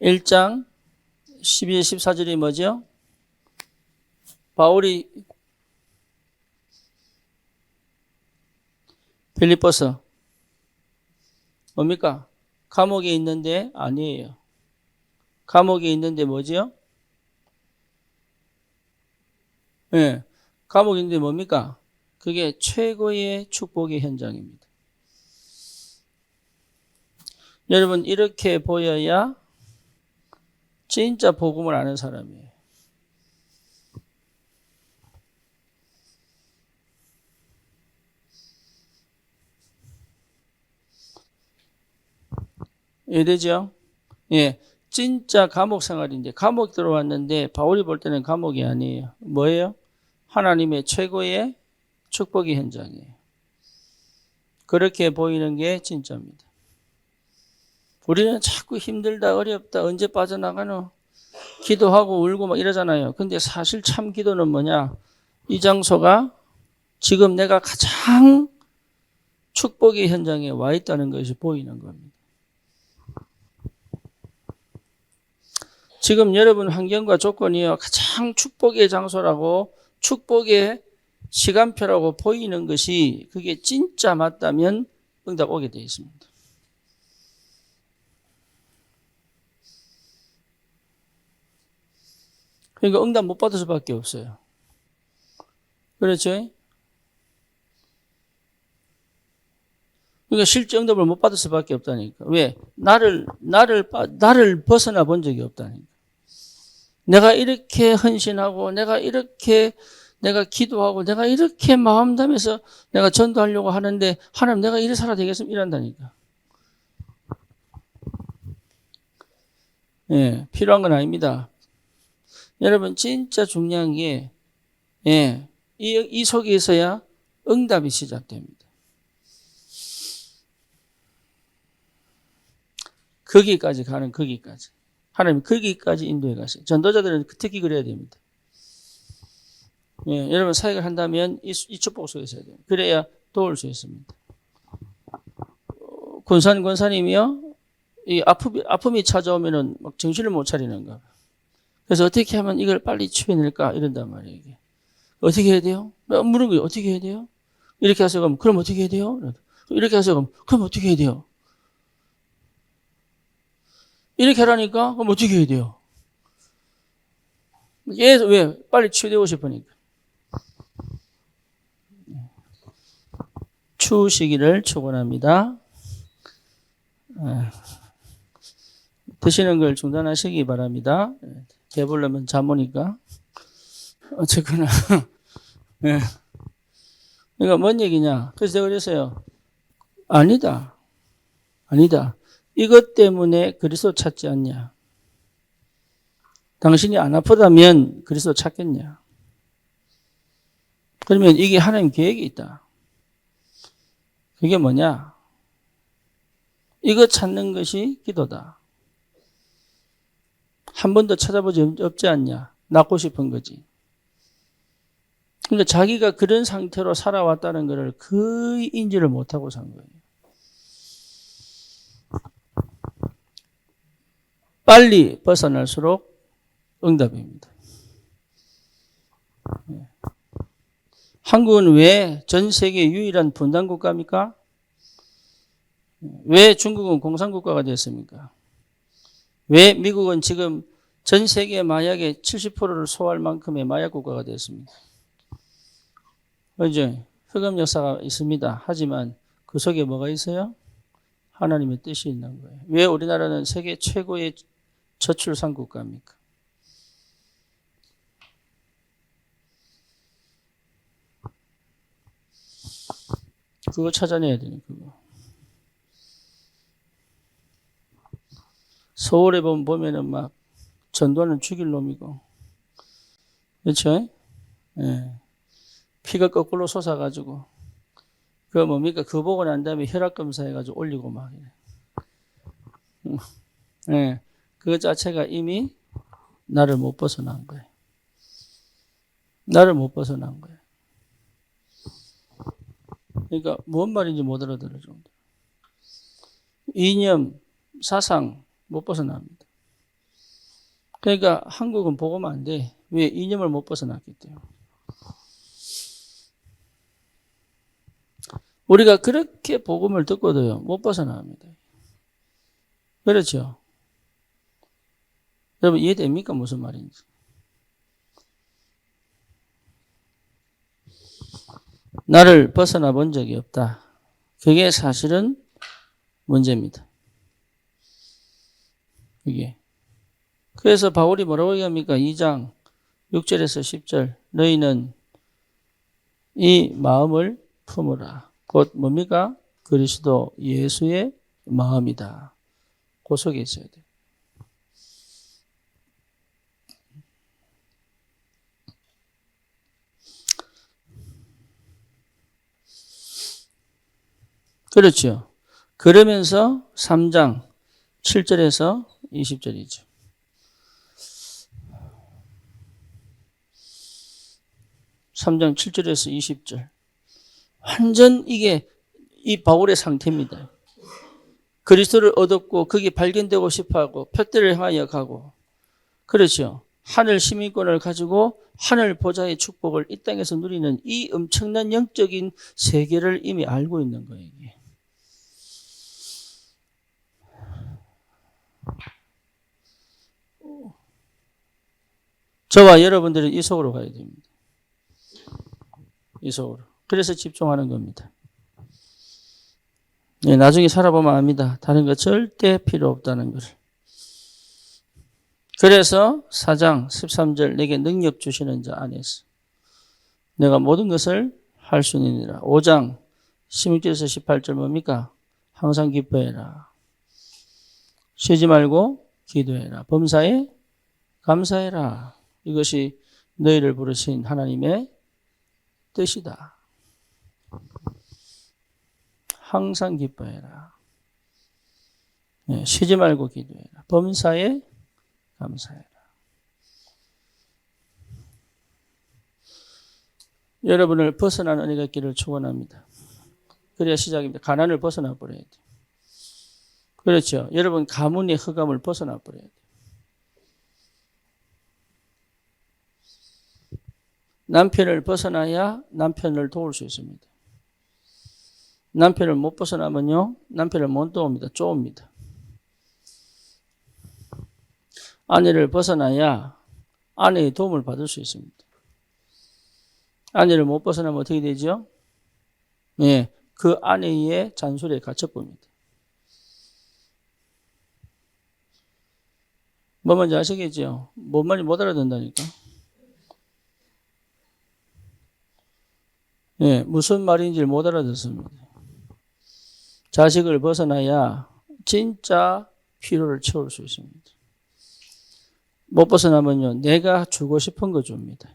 (1장 12절 14절이 뭐죠? 바울이 빌립보서 뭡니까? 감옥에 있는데 아니에요. 감옥에 있는데 뭐지요? 네. 감옥에 있는데 뭡니까? 그게 최고의 축복의 현장입니다. 여러분 이렇게 보여야 진짜 복음을 아는 사람이에요. 이해되죠? 예. 진짜 감옥 생활인데, 감옥 들어왔는데, 바울이 볼 때는 감옥이 아니에요. 뭐예요? 하나님의 최고의 축복의 현장이에요. 그렇게 보이는 게 진짜입니다. 우리는 자꾸 힘들다, 어렵다, 언제 빠져나가노? 기도하고 울고 막 이러잖아요. 근데 사실 참 기도는 뭐냐? 이 장소가 지금 내가 가장 축복의 현장에 와 있다는 것이 보이는 겁니다. 지금 여러분 환경과 조건이요 가장 축복의 장소라고 축복의 시간표라고 보이는 것이 그게 진짜 맞다면 응답 오게 되어 있습니다. 그러니까 응답 못 받을 수밖에 없어요. 그렇죠? 그러니까 실제 응답을 못 받을 수밖에 없다니까. 왜? 나를 벗어나 본 적이 없다니까. 내가 이렇게 헌신하고 내가 기도하고 내가 이렇게 마음 담아서 내가 전도하려고 하는데 하나님 내가 이래 살아야 되겠으면 이란다니까. 예, 필요한 건 아닙니다. 여러분 진짜 중요한 게 예, 이 속에 있어야 응답이 시작됩니다. 거기까지. 하나님 거기까지 인도해 가세요. 전도자들은 특히 그래야 됩니다. 예, 여러분 사역을 한다면 이 축복 속에 있어야 돼요. 그래야 도울 수 있습니다. 권사님이요, 이 아픔이 찾아오면은 막 정신을 못 차리는가. 그래서 어떻게 하면 이걸 빨리 치워낼까 이런단 말이에요. 이게. 어떻게 해야 돼요? 물은 거예요. 어떻게 해야 돼요? 이렇게 하세요. 그럼 어떻게 해야 돼요? 이렇게 하세요. 그럼 어떻게 해야 돼요? 이렇게 하라니까? 그럼 어떻게 해야 돼요? 왜? 빨리 치유되고 싶으니까. 추우시기를 축원합니다. 드시는 걸 중단하시기 바랍니다. 배부르면 잠 오니까. 어쨌거나. 네. 그러니까 뭔 얘기냐? 그래서 제가 그랬어요. 아니다. 이것 때문에 그리스도 찾지 않냐? 당신이 안 아프다면 그리스도 찾겠냐? 그러면 이게 하나님 계획이 있다. 그게 뭐냐? 이거 찾는 것이 기도다. 한 번도 찾아보지 없지 않냐? 낫고 싶은 거지. 그러니까 자기가 그런 상태로 살아왔다는 것을 거의 인지를 못하고 산 거예요. 빨리 벗어날수록 응답입니다. 한국은 왜 전 세계 유일한 분단 국가입니까? 왜 중국은 공산국가가 됐습니까? 왜 미국은 지금 전 세계 마약의 70%를 소화할 만큼의 마약 국가가 됐습니까? 그죠? 흑암 역사가 있습니다. 하지만 그 속에 뭐가 있어요? 하나님의 뜻이 있는 거예요. 왜 우리나라는 세계 최고의 저출산 국가입니까? 그거 찾아내야 되는 그거. 서울에 보면은 막 전두환은 죽일 놈이고, 그렇죠? 예. 피가 거꾸로 솟아가지고, 그거 뭡니까? 그거 보고 난 다음에 혈압 검사해가지고 올리고 막. 예. 그거 자체가 이미 나를 못 벗어난 거예요. 나를 못 벗어난 거예요. 그러니까 뭔 말인지 못 알아들을 정도. 이념, 사상 못 벗어납니다. 그러니까 한국은 복음 안 돼. 왜? 이념을 못 벗어났기 때문에. 우리가 그렇게 복음을 듣고도요, 못 벗어납니다. 그렇죠? 여러분 이해됩니까? 무슨 말인지. 나를 벗어나 본 적이 없다. 그게 사실은 문제입니다. 이게. 그래서 바울이 뭐라고 얘기합니까? 2장 6절에서 10절. 너희는 이 마음을 품으라. 곧 뭡니까? 그리스도 예수의 마음이다. 그 속에 있어야 돼. 그렇죠. 그러면서 3장 7절에서 20절이죠. 3장 7절에서 20절. 완전 이게 이 바울의 상태입니다. 그리스도를 얻었고 거기 발견되고 싶어하고 표대를 향하여 가고, 그렇죠. 하늘 시민권을 가지고 하늘 보좌의 축복을 이 땅에서 누리는 이 엄청난 영적인 세계를 이미 알고 있는 거예요. 이게. 저와 여러분들은 이 속으로 가야 됩니다. 이 속으로. 그래서 집중하는 겁니다. 네, 나중에 살아보면 압니다. 다른 거 절대 필요 없다는 걸. 그래서 4장 13절 내게 능력 주시는 자 안에서 내가 모든 것을 할 수 있느니라. 5장 16절에서 18절 뭡니까? 항상 기뻐해라. 쉬지 말고 기도해라. 범사에 감사해라. 이것이 너희를 부르신 하나님의 뜻이다. 항상 기뻐해라. 네, 쉬지 말고 기도해라. 범사에 감사해라. 여러분을 벗어난 은혜가 있기를 축원합니다. 그래야 시작입니다. 가난을 벗어나 버려야 돼요. 그렇죠. 여러분 가문의 흑암을 벗어나 버려야 돼요. 남편을 벗어나야 남편을 도울 수 있습니다. 남편을 못 벗어나면요, 남편을 못 도웁니다. 쪼옵니다. 아내를 벗어나야 아내의 도움을 받을 수 있습니다. 아내를 못 벗어나면 어떻게 되죠? 예, 그 아내의 잔소리에 갇혀봅니다. 뭐 뭔지 아시겠죠? 뭔 말인지 못 알아듣는다니까. 예, 무슨 말인지 못 알아듣습니다. 자식을 벗어나야 진짜 필요를 채울 수 있습니다. 못 벗어나면요, 내가 주고 싶은 거 줍니다.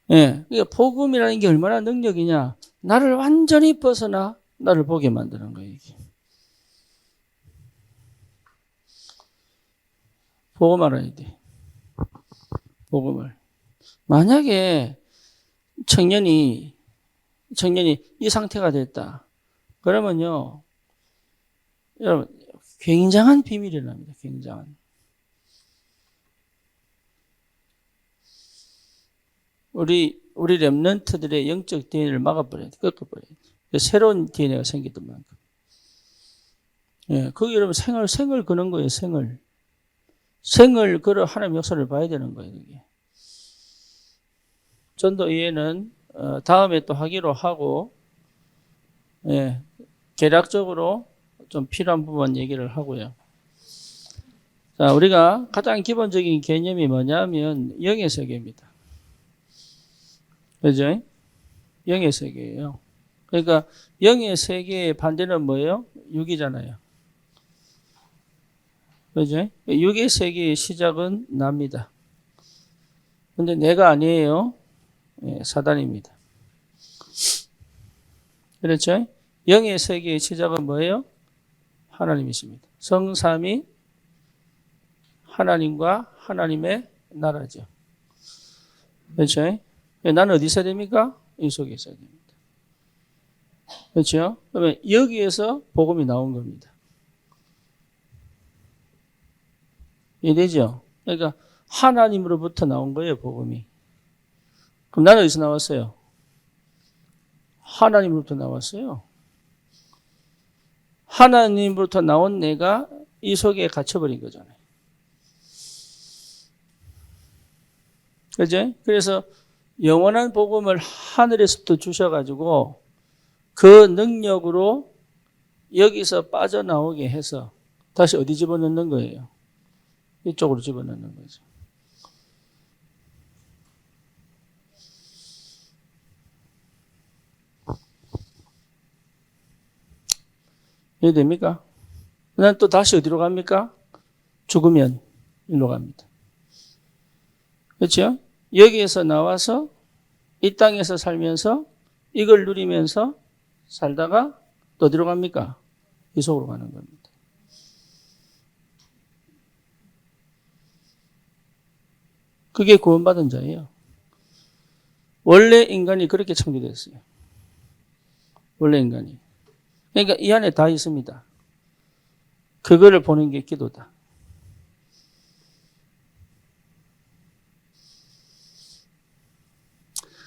예, 그러니까 복음이라는 게 얼마나 능력이냐. 나를 완전히 벗어나 나를 보게 만드는 거예요. 이게. 복음 알아야 돼. 복음을. 만약에 청년이 이 상태가 됐다. 그러면요, 여러분, 굉장한 비밀이 납니다. 굉장한. 우리 렘넌트들의 영적 DNA를 막아버려야 돼. 꺾어버려야 돼. 새로운 DNA가 생기던 만큼. 예, 그게 여러분 생을 거는 거예요. 생을 걸어 하나님의 역사를 봐야 되는 거예요. 이게. 전도 이해는 다음에 또 하기로 하고, 예, 계략적으로 좀 필요한 부분 얘기를 하고요. 자, 우리가 가장 기본적인 개념이 뭐냐면 영의 세계입니다. 그죠? 영의 세계예요. 그러니까 영의 세계의 반대는 뭐예요? 육이잖아요. 그죠? 육의 세계의 시작은 납니다. 근데 내가 아니에요. 예, 사단입니다. 그렇죠? 영의 세계의 시작은 뭐예요? 하나님이십니다. 성삼위 하나님과 하나님의 나라죠. 그렇죠? 나는 어디 있어야 됩니까? 이 속에 있어야 됩니다. 그렇죠? 그러면 여기에서 복음이 나온 겁니다. 이해되죠? 그러니까 하나님으로부터 나온 거예요, 복음이. 그럼 나는 어디서 나왔어요? 하나님으로부터 나왔어요. 하나님으로부터 나온 내가 이 속에 갇혀버린 거잖아요. 그죠? 그래서 영원한 복음을 하늘에서부터 주셔가지고 그 능력으로 여기서 빠져나오게 해서 다시 어디 집어넣는 거예요? 이쪽으로 집어넣는 거죠. 이해됩니까? 그다음 또 다시 어디로 갑니까? 죽으면 일로 갑니다. 그렇죠? 여기에서 나와서 이 땅에서 살면서 이걸 누리면서 살다가 또 어디로 갑니까? 이 속으로 가는 겁니다. 그게 구원받은 자예요. 원래 인간이 그렇게 창조됐어요. 원래 인간이. 그러니까 이 안에 다 있습니다. 그거를 보는 게 기도다.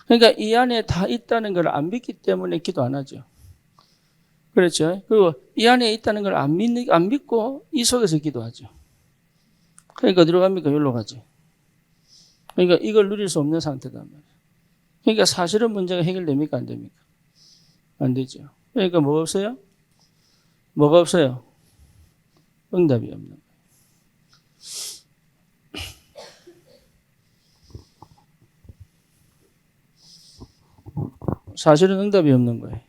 그러니까 이 안에 다 있다는 걸 안 믿기 때문에 기도 안 하죠. 그렇죠? 그리고 이 안에 있다는 걸 안 믿고 이 속에서 기도하죠. 그러니까 어디로 갑니까? 여기로 가지. 그러니까 이걸 누릴 수 없는 상태단 말이에요. 그러니까 사실은 문제가 해결됩니까? 안 됩니까? 안 되죠. 그러니까 뭐가 없어요? 뭐가 없어요? 응답이 없는 거예요. 사실은 응답이 없는 거예요.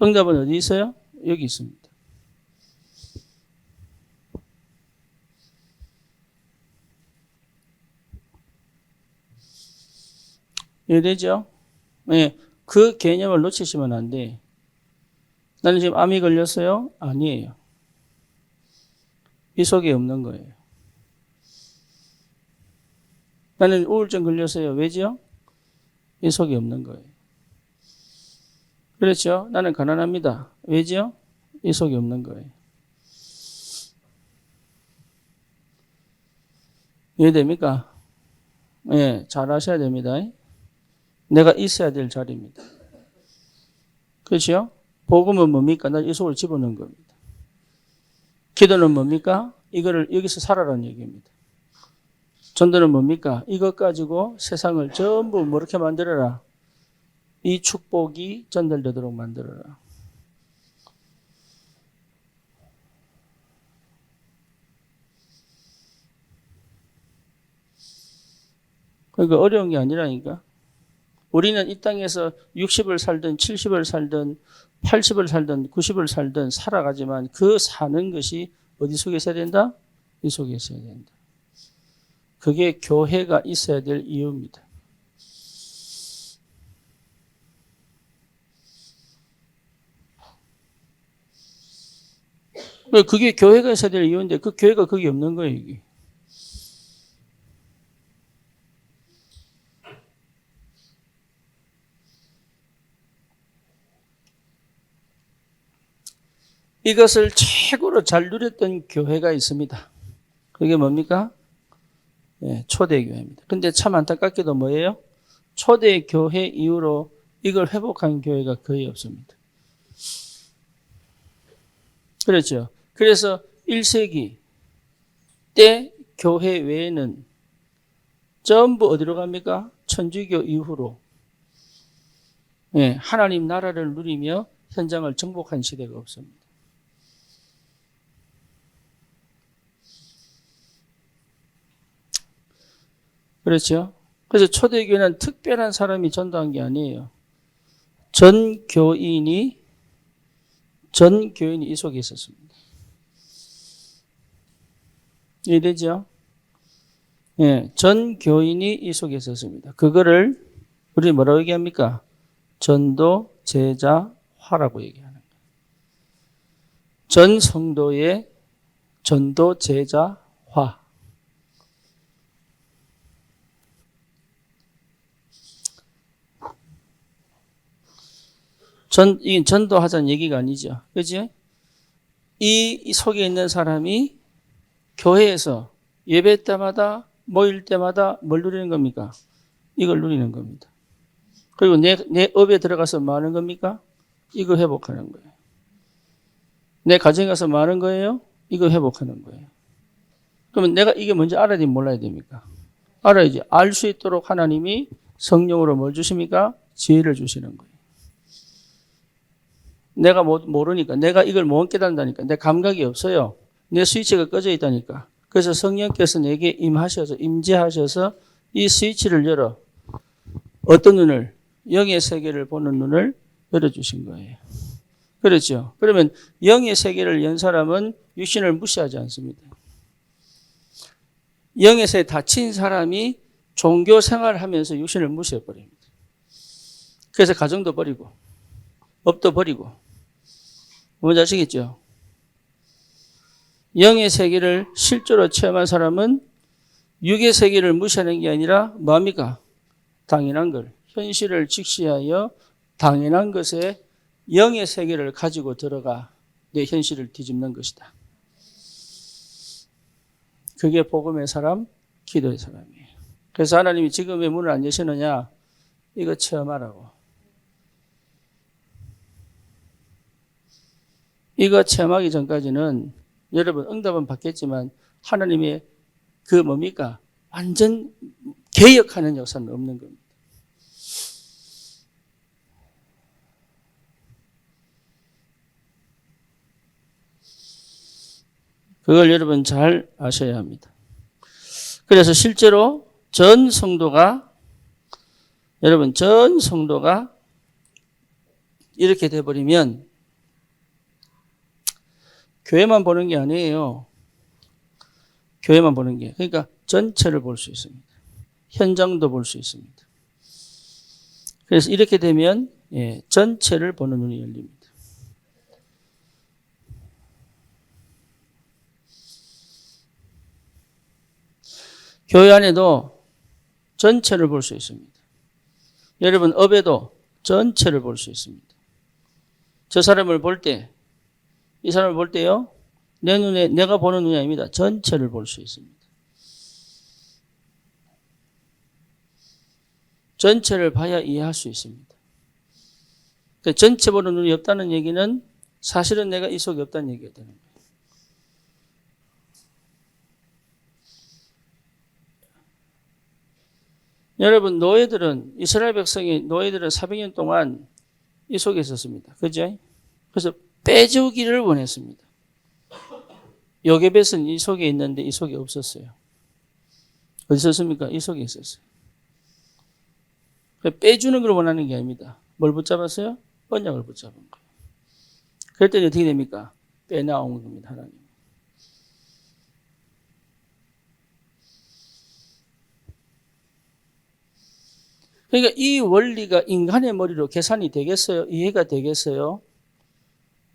응답은 어디 있어요? 여기 있습니다. 이해되죠? 네, 그 개념을 놓치시면 안 돼. 나는 지금 암이 걸렸어요? 아니에요. 이 속에 없는 거예요. 나는 우울증 걸렸어요. 왜죠? 이 속에 없는 거예요. 그렇죠? 나는 가난합니다. 왜죠? 이 속에 없는 거예요. 이해됩니까? 예, 잘 하셔야 됩니다. 내가 있어야 될 자리입니다. 그렇죠? 복음은 뭡니까? 나 이 속을 집어넣은 겁니다. 기도는 뭡니까? 이거를 여기서 살아라는 얘기입니다. 전도는 뭡니까? 이것 가지고 세상을 전부 뭐렇게 만들어라? 이 축복이 전달되도록 만들어라. 그러니까 어려운 게 아니라니까. 우리는 이 땅에서 60을 살든 70을 살든 80을 살든 90을 살든 살아가지만 그 사는 것이 어디 속에 있어야 된다? 이 속에 있어야 된다. 그게 교회가 있어야 될 이유입니다. 그게 교회가 있어야 될 이유인데 그 교회가 거기 없는 거예요, 이게. 이것을 최고로 잘 누렸던 교회가 있습니다. 그게 뭡니까? 네, 초대교회입니다. 근데 참 안타깝게도 뭐예요? 초대교회 이후로 이걸 회복한 교회가 거의 없습니다. 그렇죠. 그래서 1세기 때 교회 외에는 전부 어디로 갑니까? 천주교 이후로 네, 하나님 나라를 누리며 현장을 정복한 시대가 없습니다. 그렇죠? 그래서 초대교회는 특별한 사람이 전도한 게 아니에요. 전 교인이 이 속에 있었습니다. 이해되죠? 예, 전 교인이 이 속에 있었습니다. 그거를 우리 뭐라고 얘기합니까? 전도 제자화라고 얘기하는 거예요. 전 성도의 전도 제자화. 이게 전도하자는 얘기가 아니죠. 그지? 이 속에 있는 사람이 교회에서 예배 때마다 모일 때마다 뭘 누리는 겁니까? 이걸 누리는 겁니다. 그리고 내 업에 들어가서 뭐 하는 겁니까? 이거 회복하는 거예요. 내 가정에 가서 뭐 하는 거예요? 이거 회복하는 거예요. 그러면 내가 이게 뭔지 알아야 됩니까? 몰라야 됩니까? 알아야지. 알 수 있도록 하나님이 성령으로 뭘 주십니까? 지혜를 주시는 거예요. 내가 모르니까, 내가 이걸 못 깨닫는다니까, 내 감각이 없어요. 내 스위치가 꺼져 있다니까. 그래서 성령께서 내게 임재하셔서 이 스위치를 열어. 어떤 눈을? 영의 세계를 보는 눈을 열어주신 거예요. 그렇죠? 그러면 영의 세계를 연 사람은 육신을 무시하지 않습니다. 영의 세계에 닫힌 사람이 종교 생활하면서 육신을 무시해버립니다. 그래서 가정도 버리고, 업도 버리고, 뭔지 아시겠죠? 영의 세계를 실제로 체험한 사람은 육의 세계를 무시하는 게 아니라 뭡니까? 당연한 걸, 현실을 직시하여 당연한 것에 영의 세계를 가지고 들어가 내 현실을 뒤집는 것이다. 그게 복음의 사람, 기도의 사람이에요. 그래서 하나님이 지금 왜 문을 안 여시느냐? 이거 체험하라고. 이거 체험하기 전까지는 여러분 응답은 받겠지만 하나님의 그 뭡니까? 완전 개혁하는 역사는 없는 겁니다. 그걸 여러분 잘 아셔야 합니다. 그래서 실제로 전 성도가 이렇게 돼버리면 교회만 보는 게 아니에요. 교회만 보는 게. 그러니까 전체를 볼 수 있습니다. 현장도 볼 수 있습니다. 그래서 이렇게 되면 전체를 보는 눈이 열립니다. 교회 안에도 전체를 볼 수 있습니다. 여러분 업에도 전체를 볼 수 있습니다. 저 사람을 볼 때, 이 사람을 볼 때요, 내 눈에 내가 보는 눈이 아닙니다. 전체를 볼 수 있습니다. 전체를 봐야 이해할 수 있습니다. 그러니까 전체 보는 눈이 없다는 얘기는 사실은 내가 이 속에 없다는 얘기가 되는 거예요. 여러분 이스라엘 백성이 노예들은 400년 동안 이 속에 있었습니다. 그죠? 그래서 빼주기를 원했습니다. 요게벳은 이 속에 있는데 이 속에 없었어요. 어디 있었습니까? 이 속에 있었어요. 빼주는 걸 원하는 게 아닙니다. 뭘 붙잡았어요? 언약을 붙잡은 거예요. 그럴 때 어떻게 됩니까? 빼나온 겁니다. 하나님. 그러니까 이 원리가 인간의 머리로 계산이 되겠어요? 이해가 되겠어요?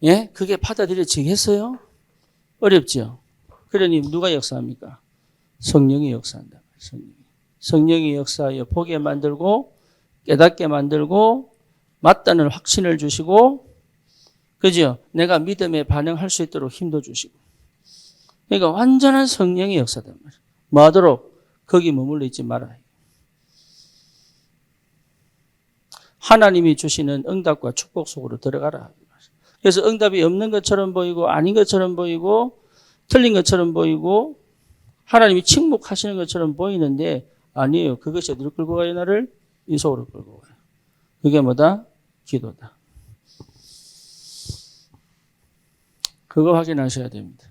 예? 그게 받아들여지겠어요? 어렵죠? 그러니 누가 역사합니까? 성령이 역사한다. 성령이 역사하여 보게 만들고 깨닫게 만들고 맞다는 확신을 주시고, 그죠? 내가 믿음에 반응할 수 있도록 힘도 주시고. 그러니까 완전한 성령의 역사단 말이에요. 뭐하도록? 거기 머물러 있지 말아요. 하나님이 주시는 응답과 축복 속으로 들어가라. 그래서 응답이 없는 것처럼 보이고 아닌 것처럼 보이고 틀린 것처럼 보이고 하나님이 침묵하시는 것처럼 보이는데 아니에요. 그것이 어디로 끌고 가요? 나를 이 속으로 끌고 가요. 그게 뭐다? 기도다. 그거 확인하셔야 됩니다.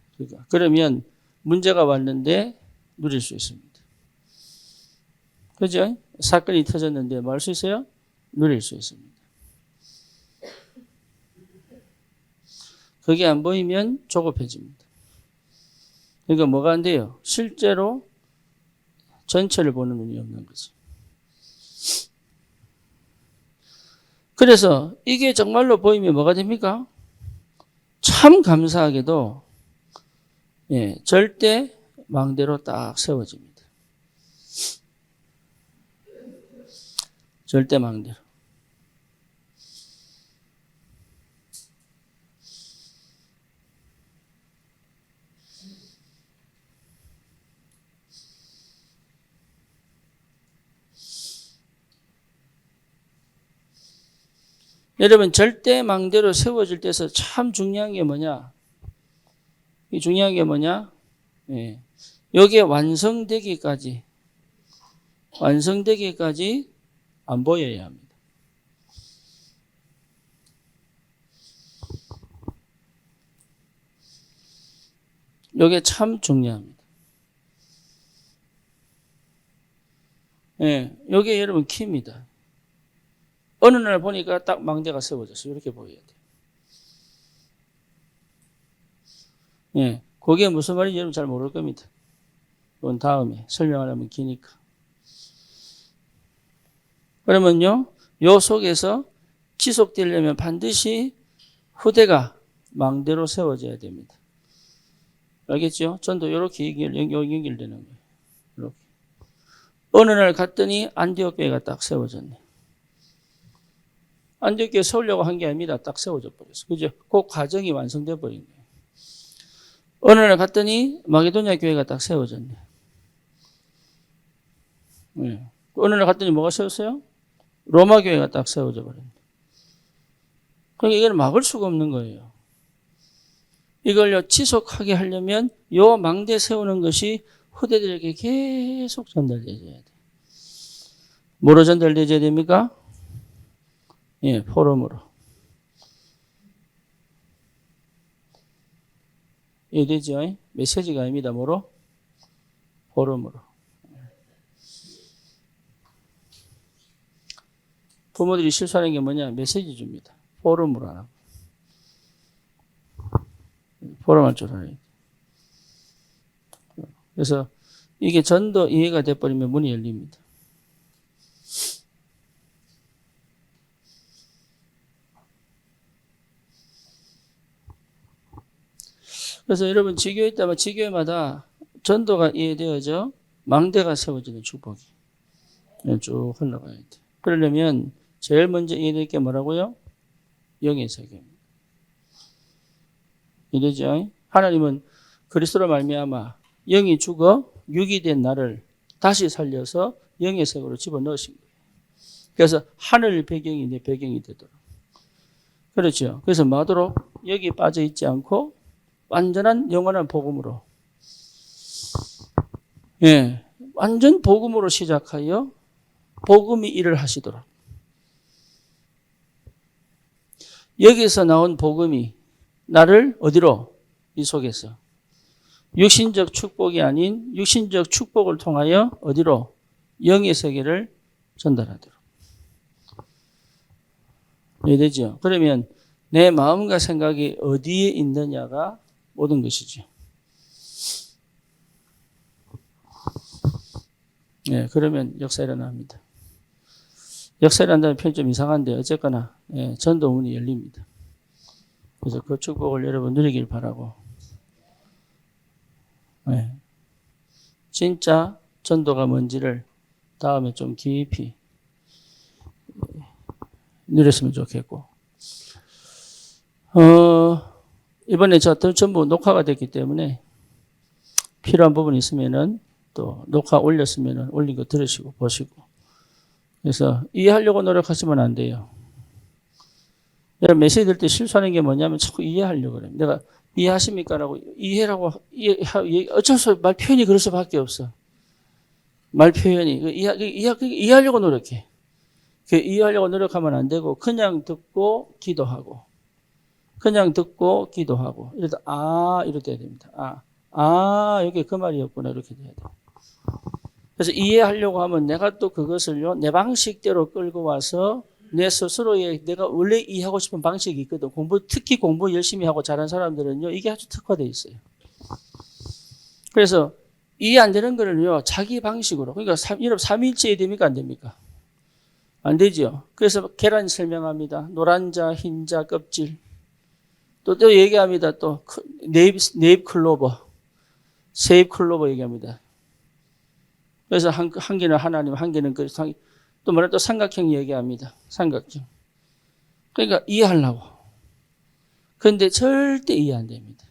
그러면 문제가 왔는데 누릴 수 있습니다. 그죠? 사건이 터졌는데 뭐 할 수 있어요? 누릴 수 있습니다. 그게 안 보이면 조급해집니다. 그러니까 뭐가 안 돼요? 실제로 전체를 보는 눈이 없는 거죠. 그래서 이게 정말로 보이면 뭐가 됩니까? 참 감사하게도 절대 망대로 딱 세워집니다. 절대 망대로. 여러분 절대 망대로 세워질 때서 참 중요한 게 뭐냐? 이 중요한 게 뭐냐? 여기에 완성되기까지 안 보여야 합니다. 이게 참 중요합니다. 이게 여러분 키입니다. 어느 날 보니까 딱 망대가 세워졌어요. 이렇게 보여야 돼요. 그게 무슨 말인지 여러분 잘 모를 겁니다. 그건 다음에 설명하려면 기니까. 그러면요, 요 속에서 지속되려면 반드시 후대가 망대로 세워져야 됩니다. 알겠죠? 전도 이렇게 연결되는 거예요. 이렇게. 어느 날 갔더니 안디옥 교회가 딱 세워졌네. 안디옥 교회 세우려고 한 게 아닙니다. 딱 세워져 버렸어. 그죠? 그 과정이 완성돼 버린 거예요. 어느 날 갔더니 마게도냐 교회가 딱 세워졌네. 네. 어느 날 갔더니 뭐가 세웠어요? 로마 교회가 딱 세워져 버렸네. 그러니까 이걸 막을 수가 없는 거예요. 이걸요 지속하게 하려면 요 망대 세우는 것이 후대들에게 계속 전달되어야 돼. 뭐로 전달되어야 됩니까? 예, 포럼으로. 이해되죠? 메시지가 아닙니다. 뭐로? 포럼으로. 부모들이 실수하는 게 뭐냐? 메시지 줍니다. 포럼으로 하라고. 포럼 할 줄 알아야 돼. 그래서 이게 전도 이해가 돼버리면 문이 열립니다. 그래서 여러분 지교회 있다면 지교회마다 전도가 이해되어져 망대가 세워지는 축복이 쭉 흘러가야 돼. 그러려면 제일 먼저 이해될 게 뭐라고요? 영의 세계입니다. 이해되죠? 하나님은 그리스도로 말미암아 영이 죽어 육이 된 나를 다시 살려서 영의 세계로 집어넣으신 거예요. 그래서 하늘 배경이 내 배경이 되도록. 그렇죠. 그래서 뭐하도록 여기 빠져 있지 않고 완전한 영원한 복음으로, 예, 완전 복음으로 시작하여 복음이 일을 하시도록. 여기서 나온 복음이 나를 어디로? 이 속에서 육신적 축복이 아닌 육신적 축복을 통하여 어디로? 영의 세계를 전달하도록. 이해되죠? 그러면 내 마음과 생각이 어디에 있느냐가 모든 것이죠. 예, 그러면 역사 일어납니다. 역사 일어난다는 표현이 좀 이상한데 어쨌거나 예, 전도문이 열립니다. 그래서 그 축복을 여러분 누리길 바라고. 예, 진짜 전도가 뭔지를 다음에 좀 깊이 누렸으면 좋겠고. 이번에 저들 전부 녹화가 됐기 때문에 필요한 부분이 있으면은 또 녹화 올렸으면은 올린 거 들으시고 보시고. 그래서 이해하려고 노력하시면 안 돼요. 여러분 메시지 들 때 실수하는 게 뭐냐면 자꾸 이해하려고 그래요. 내가 이해하십니까? 라고 이해라고 어쩔 수 없이 말 표현이 그럴 수밖에 없어. 말 표현이 이해하려고 노력해. 이해하려고 노력하면 안 되고 그냥 듣고 기도하고 그냥 듣고 기도하고 이러다 이렇게 해야 됩니다. 여기 그 말이었구나 이렇게 돼야 돼. 그래서 이해하려고 하면 내가 또 그것을요 내 방식대로 끌고 와서 내 스스로의 내가 원래 이해하고 싶은 방식이 있거든. 특히 공부 열심히 하고 잘하는 사람들은요 이게 아주 특화되어 있어요. 그래서 이해 안 되는 거를요 자기 방식으로, 그러니까 여러분 삼위일체 됩니까 안 됩니까? 안 되죠. 그래서 계란 설명합니다. 노란자, 흰자, 껍질. 또 얘기합니다. 또 네잎 클로버, 세잎 클로버 얘기합니다. 그래서 한 개는 하나님, 한 개는 그리스도, 또 뭐라 또 삼각형 얘기합니다. 삼각형. 그러니까 이해하려고. 그런데 절대 이해 안 됩니다.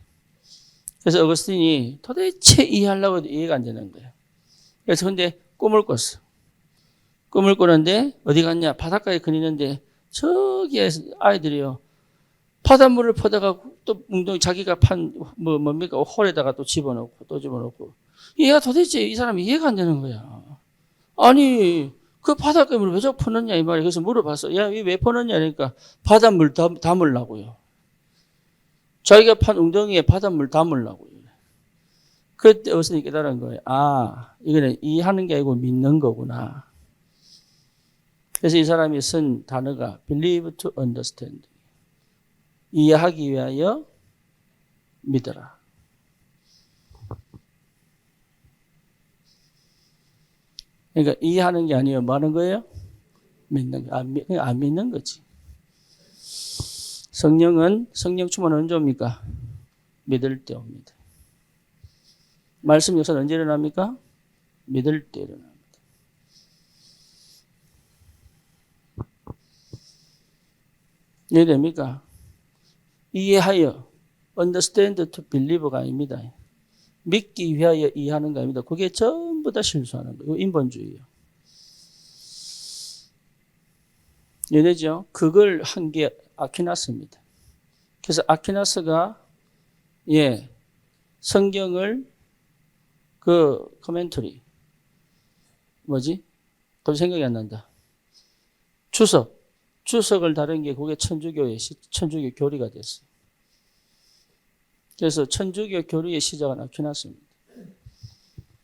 그래서 어거스틴이 도대체 이해하려고 해도 이해가 안 되는 거예요. 그래서 근데 꿈을 꿨어. 꿈을 꾸는데 어디 갔냐? 바닷가에 그리는데 저기 아이들이요. 바닷물을 퍼다가 또 웅덩이 자기가 뭡니까? 홀에다가 또 집어넣고 또 집어넣고. 얘가 도대체 이 사람이 이해가 안 되는 거야. 아니, 그 바닷가에 물을 왜 자꾸 퍼넣냐 이 말이야. 그래서 물어봤어. 야, 왜 퍼넣냐? 그러니까 바닷물 담으려고요. 자기가 판 웅덩이에 바닷물 담으려고요. 그때 어선이 깨달은 거예요. 이거는 이해하는 게 아니고 믿는 거구나. 그래서 이 사람이 쓴 단어가 believe to understand. 이해하기 위하여 믿어라. 그러니까 이해하는 게 아니에요. 뭐 하는 거예요? 믿는 거. 안 믿는 거지. 성령 충만 언제 옵니까? 믿을 때 옵니다. 말씀 역사는 언제 일어납니까? 믿을 때 일어납니다. 이해됩니까? 이해하여 understand to believe가 아닙니다. 믿기 위하여 이해하는 거 아닙니다. 그게 전부 다 실수하는 거예요. 인본주의예요. 이해되죠? 그걸 한 게 아퀴나스입니다. 그래서 아퀴나스가 성경을 그 코멘터리 뭐지? 또 생각이 안 난다. 주석을 다룬 게 그게 천주교 교리가 됐어요. 그래서 천주교 교리의 시작은 아퀴나스입니다.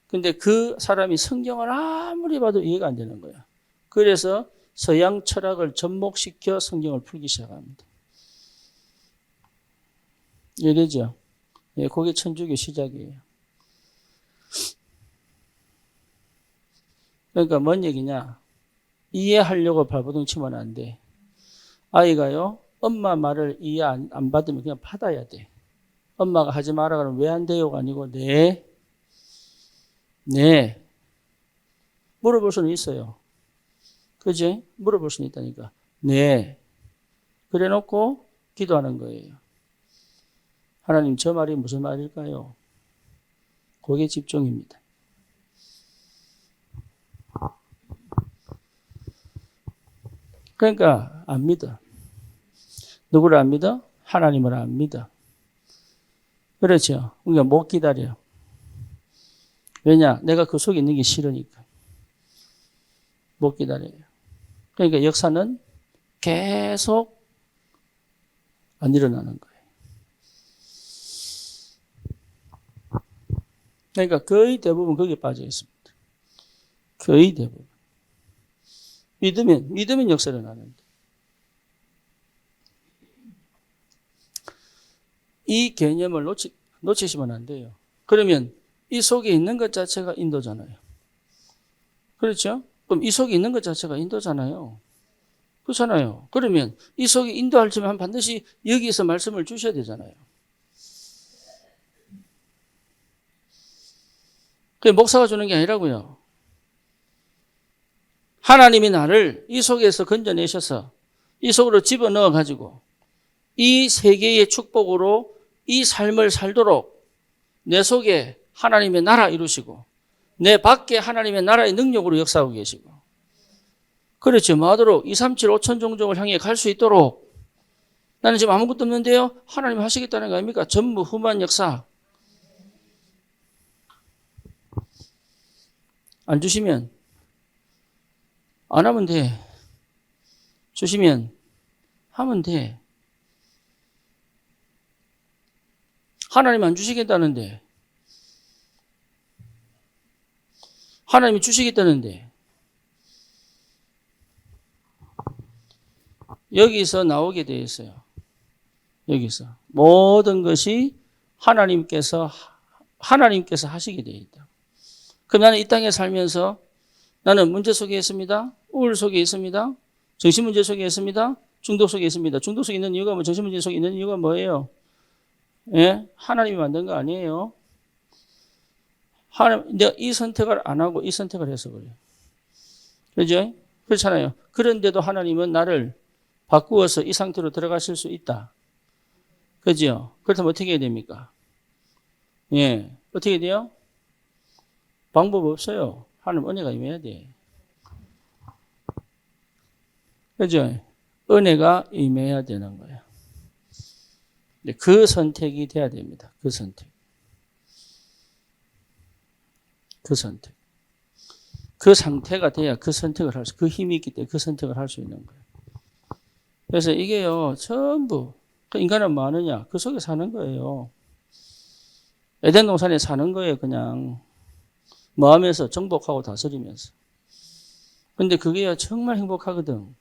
근데 그 사람이 성경을 아무리 봐도 이해가 안 되는 거야. 그래서 서양 철학을 접목시켜 성경을 풀기 시작합니다. 이해되죠? 그게 천주교 시작이에요. 그러니까 뭔 얘기냐? 이해하려고 발버둥 치면 안 돼. 아이가요, 엄마 말을 이해 안 받으면 그냥 받아야 돼. 엄마가 하지 마라 그러면 왜 안 돼요가 아니고 네. 물어볼 수는 있어요. 그지? 물어볼 수는 있다니까. 네. 그래 놓고 기도하는 거예요. 하나님, 저 말이 무슨 말일까요? 거기에 집중입니다. 그러니까 안 믿어. 누구를 안 믿어? 하나님을 안 믿어. 그렇죠. 그러니까 못 기다려. 왜냐? 내가 그 속에 있는 게 싫으니까. 못 기다려요. 그러니까 역사는 계속 안 일어나는 거예요. 그러니까 거의 대부분 거기에 빠져 있습니다. 거의 대부분. 믿으면 역사를 일어나는데. 이 개념을 놓치시면 안 돼요. 그러면 이 속에 있는 것 자체가 인도잖아요. 그렇죠? 그럼 이 속에 있는 것 자체가 인도잖아요. 그렇잖아요. 그러면 이 속에 인도하려면 반드시 여기에서 말씀을 주셔야 되잖아요. 그게 목사가 주는 게 아니라고요. 하나님이 나를 이 속에서 건져내셔서 이 속으로 집어넣어 가지고 이 세계의 축복으로 이 삶을 살도록 내 속에 하나님의 나라 이루시고 내 밖에 하나님의 나라의 능력으로 역사하고 계시고 그렇죠. 뭐하도록 2, 3, 7, 5천 종족을 향해 갈 수 있도록 나는 지금 아무것도 없는데요. 하나님 하시겠다는 거 아닙니까? 전무후무한 역사. 안 주시면 안 하면 돼. 주시면 하면 돼. 하나님 안 주시겠다는데 하나님이 주시겠다는데 여기서 나오게 되어 있어요. 여기서 모든 것이 하나님께서 하시게 되어 있다. 그럼 나는 이 땅에 살면서 나는 문제 속에 있습니다. 우울 속에 있습니다. 정신 문제 속에 있습니다. 중독 속에 있습니다. 중독 속에 있는 이유가 정신 문제 속에 있는 이유가 뭐예요? 하나님이 만든 거 아니에요. 내가 이 선택을 안 하고 이 선택을 해서 그래요. 그죠? 그렇잖아요. 그런데도 하나님은 나를 바꾸어서 이 상태로 들어가실 수 있다. 그죠? 그렇다면 어떻게 해야 됩니까? 어떻게 돼요? 방법 없어요. 하나님 은혜가 임해야 돼. 그죠? 은혜가 임해야 되는 거예요. 그 선택이 돼야 됩니다. 그 선택. 그 상태가 돼야 그 선택을 그 힘이 있기 때문에 그 선택을 할 수 있는 거예요. 그래서 이게요, 전부, 인간은 뭐 하느냐? 그 속에 사는 거예요. 에덴 동산에 사는 거예요, 그냥. 뭐 하면서 정복하고 다스리면서. 근데 그게요, 정말 행복하거든.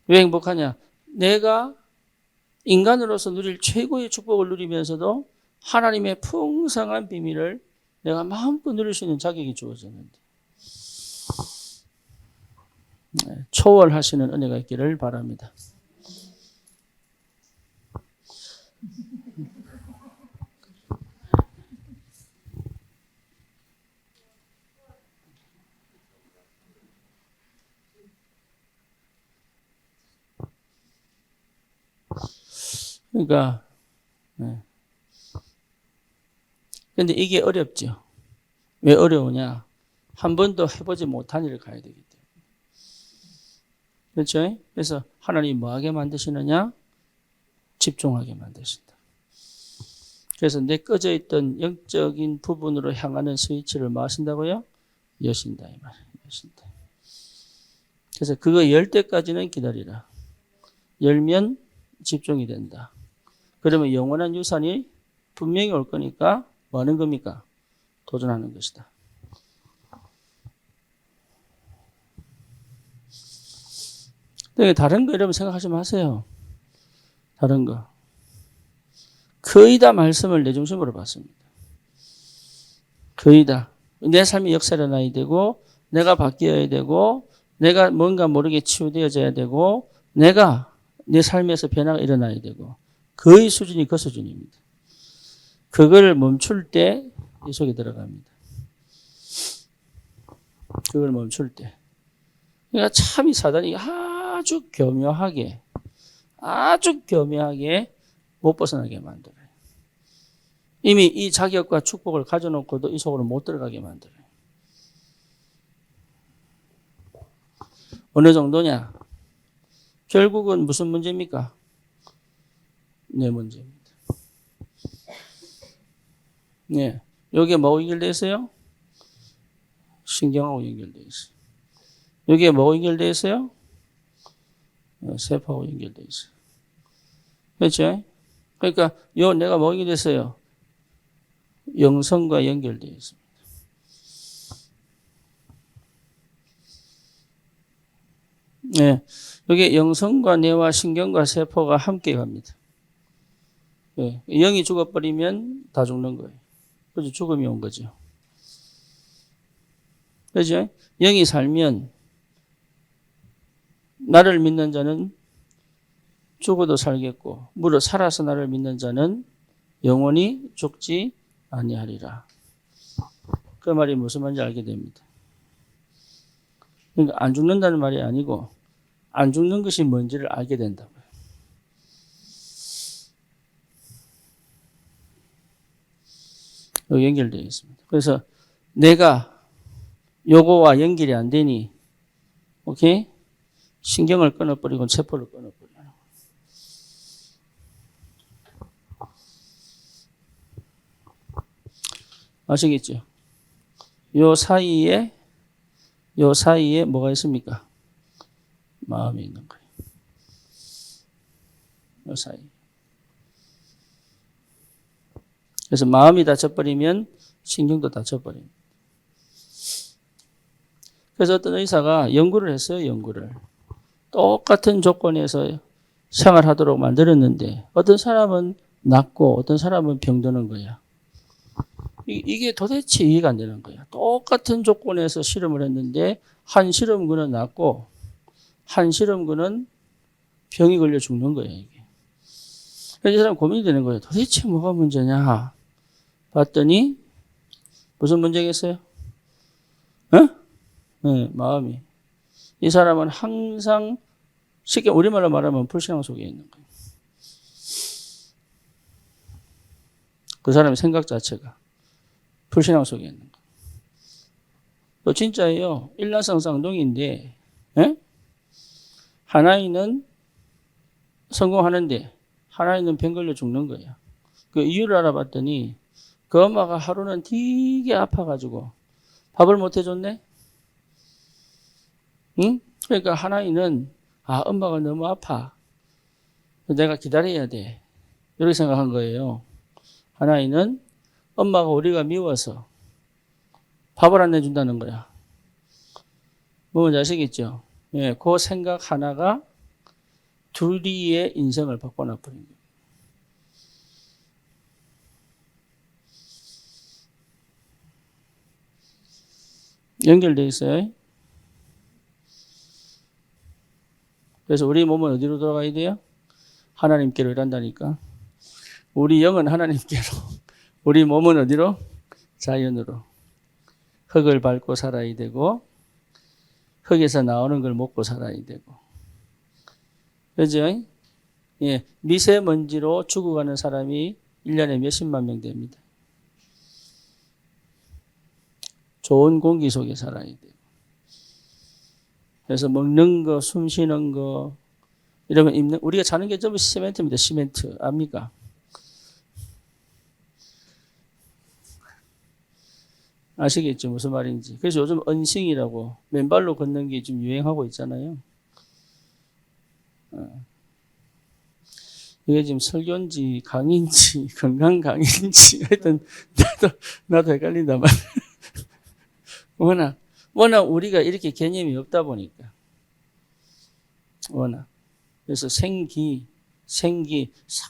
왜 행복하냐? 내가 인간으로서 누릴 최고의 축복을 누리면서도 하나님의 풍성한 비밀을 내가 마음껏 누릴 수 있는 자격이 주어졌는데. 초월하시는 은혜가 있기를 바랍니다. 그러니까, 네. 근데 이게 어렵죠. 왜 어려우냐? 한 번도 해보지 못한 일을 가야 되기 때문에. 그렇죠? 그래서 하나님이 뭐하게 만드시느냐? 집중하게 만드신다. 그래서 내 꺼져 있던 영적인 부분으로 향하는 스위치를 뭐 하신다고요? 여신다 이 말이에요. 여신다. 그래서 그거 열 때까지는 기다리라. 열면 집중이 된다. 그러면 영원한 유산이 분명히 올 거니까 뭐 하는 겁니까? 도전하는 것이다. 다른 거 여러분 생각하지 마세요. 다른 거. 거의 다 말씀을 내 중심으로 봤습니다. 거의 다. 내 삶이 역사일어나야 되고 내가 바뀌어야 되고 내가 뭔가 모르게 치유되어져야 되고 내가 내 삶에서 변화가 일어나야 되고 거의 수준이 그 수준입니다. 그걸 멈출 때 이 속에 들어갑니다. 그걸 멈출 때. 그러니까 참 이 사단이 아주 교묘하게 못 벗어나게 만들어요. 이미 이 자격과 축복을 가져놓고도 이 속으로 못 들어가게 만들어요. 어느 정도냐? 결국은 무슨 문제입니까? 내 문제입니다. 네. 여기에 뭐하고 연결되어 있어요? 신경하고 연결되어 있어요. 여기에 뭐하고 연결되어 있어요? 세포하고 연결되어 있어요. 그렇죠? 그러니까 내가 뭐하고 연결됐어요? 영성과 연결되어 있습니다. 네. 여기 영성과 뇌와 신경과 세포가 함께 갑니다. 네. 영이 죽어버리면 다 죽는 거예요. 그래서 죽음이 온 거죠. 그죠? 영이 살면 나를 믿는 자는 죽어도 살겠고 무릇 살아서 나를 믿는 자는 영원히 죽지 아니하리라. 그 말이 무슨 말인지 알게 됩니다. 그러니까 안 죽는다는 말이 아니고 안 죽는 것이 뭔지를 알게 된다고요. 여기 연결되어 있습니다. 그래서 내가 요거와 연결이 안 되니 오케이? 신경을 끊어버리고 세포를 끊어버리는 거예요. 아시겠죠? 요 사이에 뭐가 있습니까? 마음이 있는 거예요. 요 사이. 그래서 마음이 다쳐버리면 신경도 다쳐버립니다. 그래서 어떤 의사가 연구를 했어요. 연구를. 똑같은 조건에서 생활하도록 만들었는데 어떤 사람은 낫고 어떤 사람은 병드는 거야. 이게 도대체 이해가 안 되는 거야. 똑같은 조건에서 실험을 했는데 한 실험군은 낫고 한 실험군은 병이 걸려 죽는 거예요. 이게. 그래서 이 사람 고민이 되는 거예요. 도대체 뭐가 문제냐 봤더니 무슨 문제겠어요? 네, 마음이. 이 사람은 항상 쉽게 우리말로 말하면 불신앙 속에 있는 거예요. 그 사람의 생각 자체가 불신앙 속에 있는 거예요. 또 진짜예요. 일란성 쌍둥이인데 하나이는 성공하는데 하나이는 병 걸려 죽는 거예요. 그 이유를 알아봤더니 그 엄마가 하루는 되게 아파가지고 밥을 못 해줬네? 응? 그러니까 하나이는 엄마가 너무 아파. 내가 기다려야 돼. 이렇게 생각한 거예요. 하나이는 엄마가 우리가 미워서 밥을 안 내준다는 거야. 뭔지 아시겠죠? 예, 그 생각 하나가 둘이의 인생을 바꿔놔버린 거예요. 연결돼 있어요. 그래서 우리 몸은 어디로 돌아가야 돼요? 하나님께로 일한다니까. 우리 영은 하나님께로, 우리 몸은 어디로? 자연으로. 흙을 밟고 살아야 되고 흙에서 나오는 걸 먹고 살아야 되고. 그죠? 예, 미세먼지로 죽어가는 사람이 1년에 몇십만 명 됩니다. 좋은 공기 속에 살아야 돼요. 그래서 먹는 거, 숨 쉬는 거, 이러면 우리가 자는 게 전부 시멘트입니다. 시멘트. 압니까? 아시겠죠? 무슨 말인지. 그래서 요즘 언싱이라고 맨발로 걷는 게 좀 유행하고 있잖아요. 이게 지금 설교인지 강의인지 건강 강의인지 하여튼 나도 헷갈린단 말이야. 워낙 우리가 이렇게 개념이 없다 보니까. 워낙. 그래서 생기,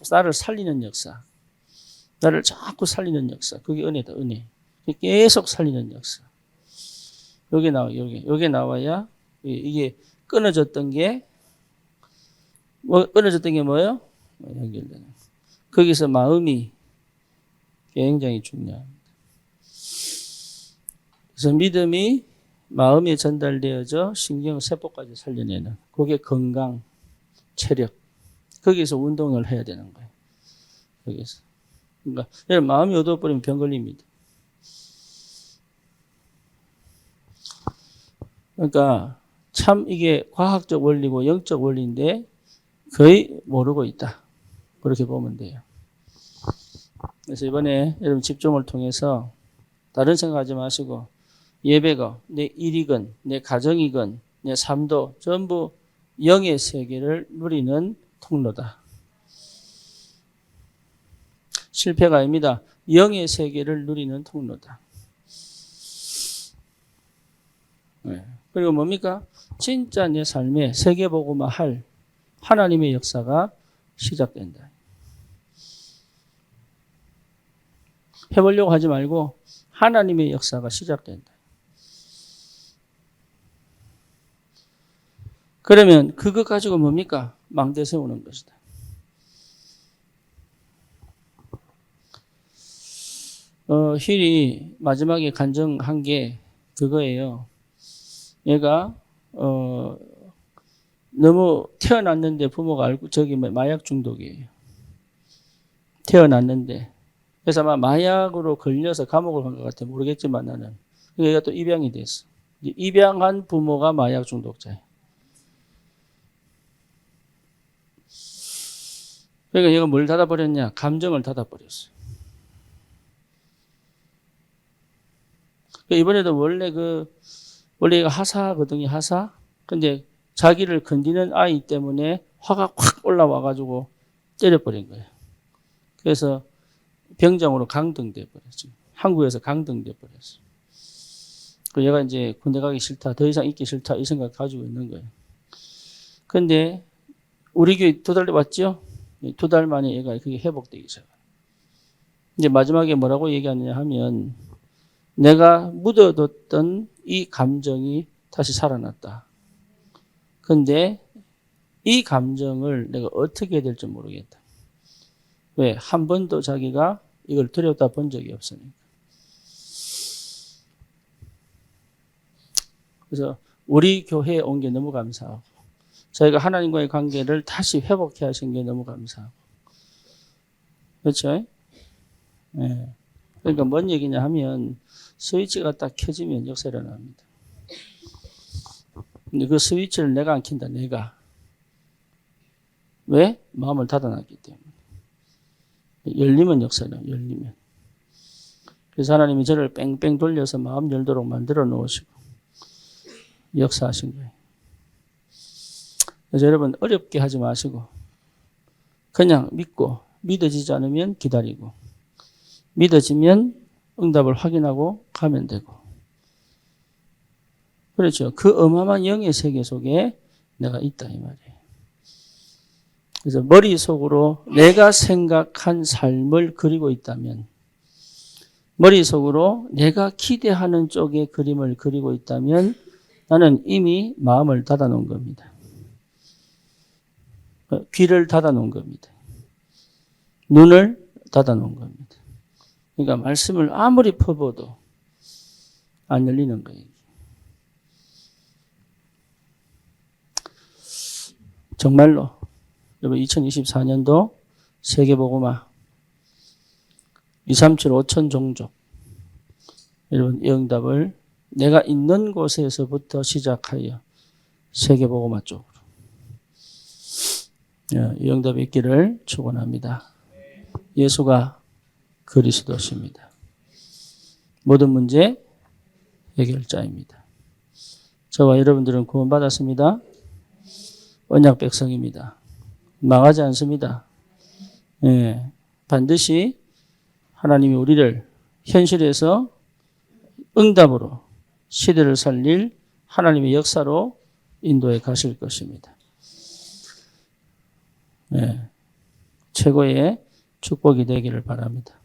나를 살리는 역사. 나를 자꾸 살리는 역사. 그게 은혜다, 은혜. 계속 살리는 역사. 여기 나와야, 이게 끊어졌던 게 뭐예요? 연결되는. 거기서 마음이 굉장히 중요합니다. 그래서 믿음이 마음에 전달되어져 신경세포까지 살려내는. 그게 건강, 체력. 거기서 운동을 해야 되는 거예요. 거기서. 그러니까 마음이 어두워버리면 병 걸립니다. 그러니까 참 이게 과학적 원리고 영적 원리인데 거의 모르고 있다. 그렇게 보면 돼요. 그래서 이번에 여러분 집중을 통해서 다른 생각하지 마시고 예배가 내 일이건 내 가정이건 내 삶도 전부 영의 세계를 누리는 통로다. 실패가 아닙니다. 영의 세계를 누리는 통로다. 네. 그리고 뭡니까? 진짜 내 삶에 세계복음화 할 하나님의 역사가 시작된다. 해보려고 하지 말고 하나님의 역사가 시작된다. 그러면 그것 가지고 뭡니까? 망대 세우는 것이다. 힐이 마지막에 간증한 게 그거예요. 얘가 너무 태어났는데 부모가 알고 저기 마약 중독이에요. 태어났는데 그래서 아마 마약으로 걸려서 감옥을 간 것 같아. 모르겠지만 나는. 얘가 또 입양이 됐어. 입양한 부모가 마약 중독자예요. 그러니까 얘가 뭘 닫아버렸냐? 감정을 닫아버렸어요. 이번에도 원래 얘가 하사거든요, 하사. 근데 자기를 건드리는 아이 때문에 화가 확 올라와가지고 때려버린 거예요. 그래서 병장으로 강등돼 버렸죠. 한국에서 강등돼 버렸어요. 그 얘가 이제 군대 가기 싫다, 더 이상 있기 싫다 이 생각 가지고 있는 거예요. 근데 우리 교회 2달 왔죠? 2달 만에 얘가 그게 회복되기 시작해요. 이제 마지막에 뭐라고 얘기하느냐 하면 내가 묻어뒀던 이 감정이 다시 살아났다. 근데 이 감정을 내가 어떻게 해야 될지 모르겠다. 왜? 한 번도 자기가 이걸 들여다 본 적이 없으니까. 그래서 우리 교회에 온 게 너무 감사하고 저희가 하나님과의 관계를 다시 회복해 하신 게 너무 감사하고 그렇죠? 네. 그러니까 뭔 얘기냐 하면 스위치가 딱 켜지면 역사가 일어납니다. 근데 그 스위치를 내가 안 킨다. 내가. 왜? 마음을 닫아놨기 때문에. 열리면 역사가 열리면. 그래서 하나님이 저를 뺑뺑 돌려서 마음 열도록 만들어 놓으시고 역사하신 거예요. 그래서 여러분 어렵게 하지 마시고 그냥 믿고 믿어지지 않으면 기다리고 믿어지면 응답을 확인하고 가면 되고 그렇죠. 그 어마어마한 영의 세계 속에 내가 있다 이 말이에요. 그래서 머릿속으로 내가 생각한 삶을 그리고 있다면 머릿속으로 내가 기대하는 쪽의 그림을 그리고 있다면 나는 이미 마음을 닫아놓은 겁니다. 귀를 닫아놓은 겁니다. 눈을 닫아놓은 겁니다. 그러니까 말씀을 아무리 퍼봐도 안 열리는 거예요. 정말로 여러분 2024년도 세계복음화 237 5천 종족. 여러분 이 응답을 내가 있는 곳에서부터 시작하여 세계복음화 쪽으로 이 응답이 있기를 축원합니다. 예수가 그리스도십니다. 모든 문제 해결자입니다. 저와 여러분들은 구원받았습니다. 언약 백성입니다. 망하지 않습니다. 반드시 하나님이 우리를 현실에서 응답으로 시대를 살릴 하나님의 역사로 인도해 가실 것입니다. 최고의 축복이 되기를 바랍니다.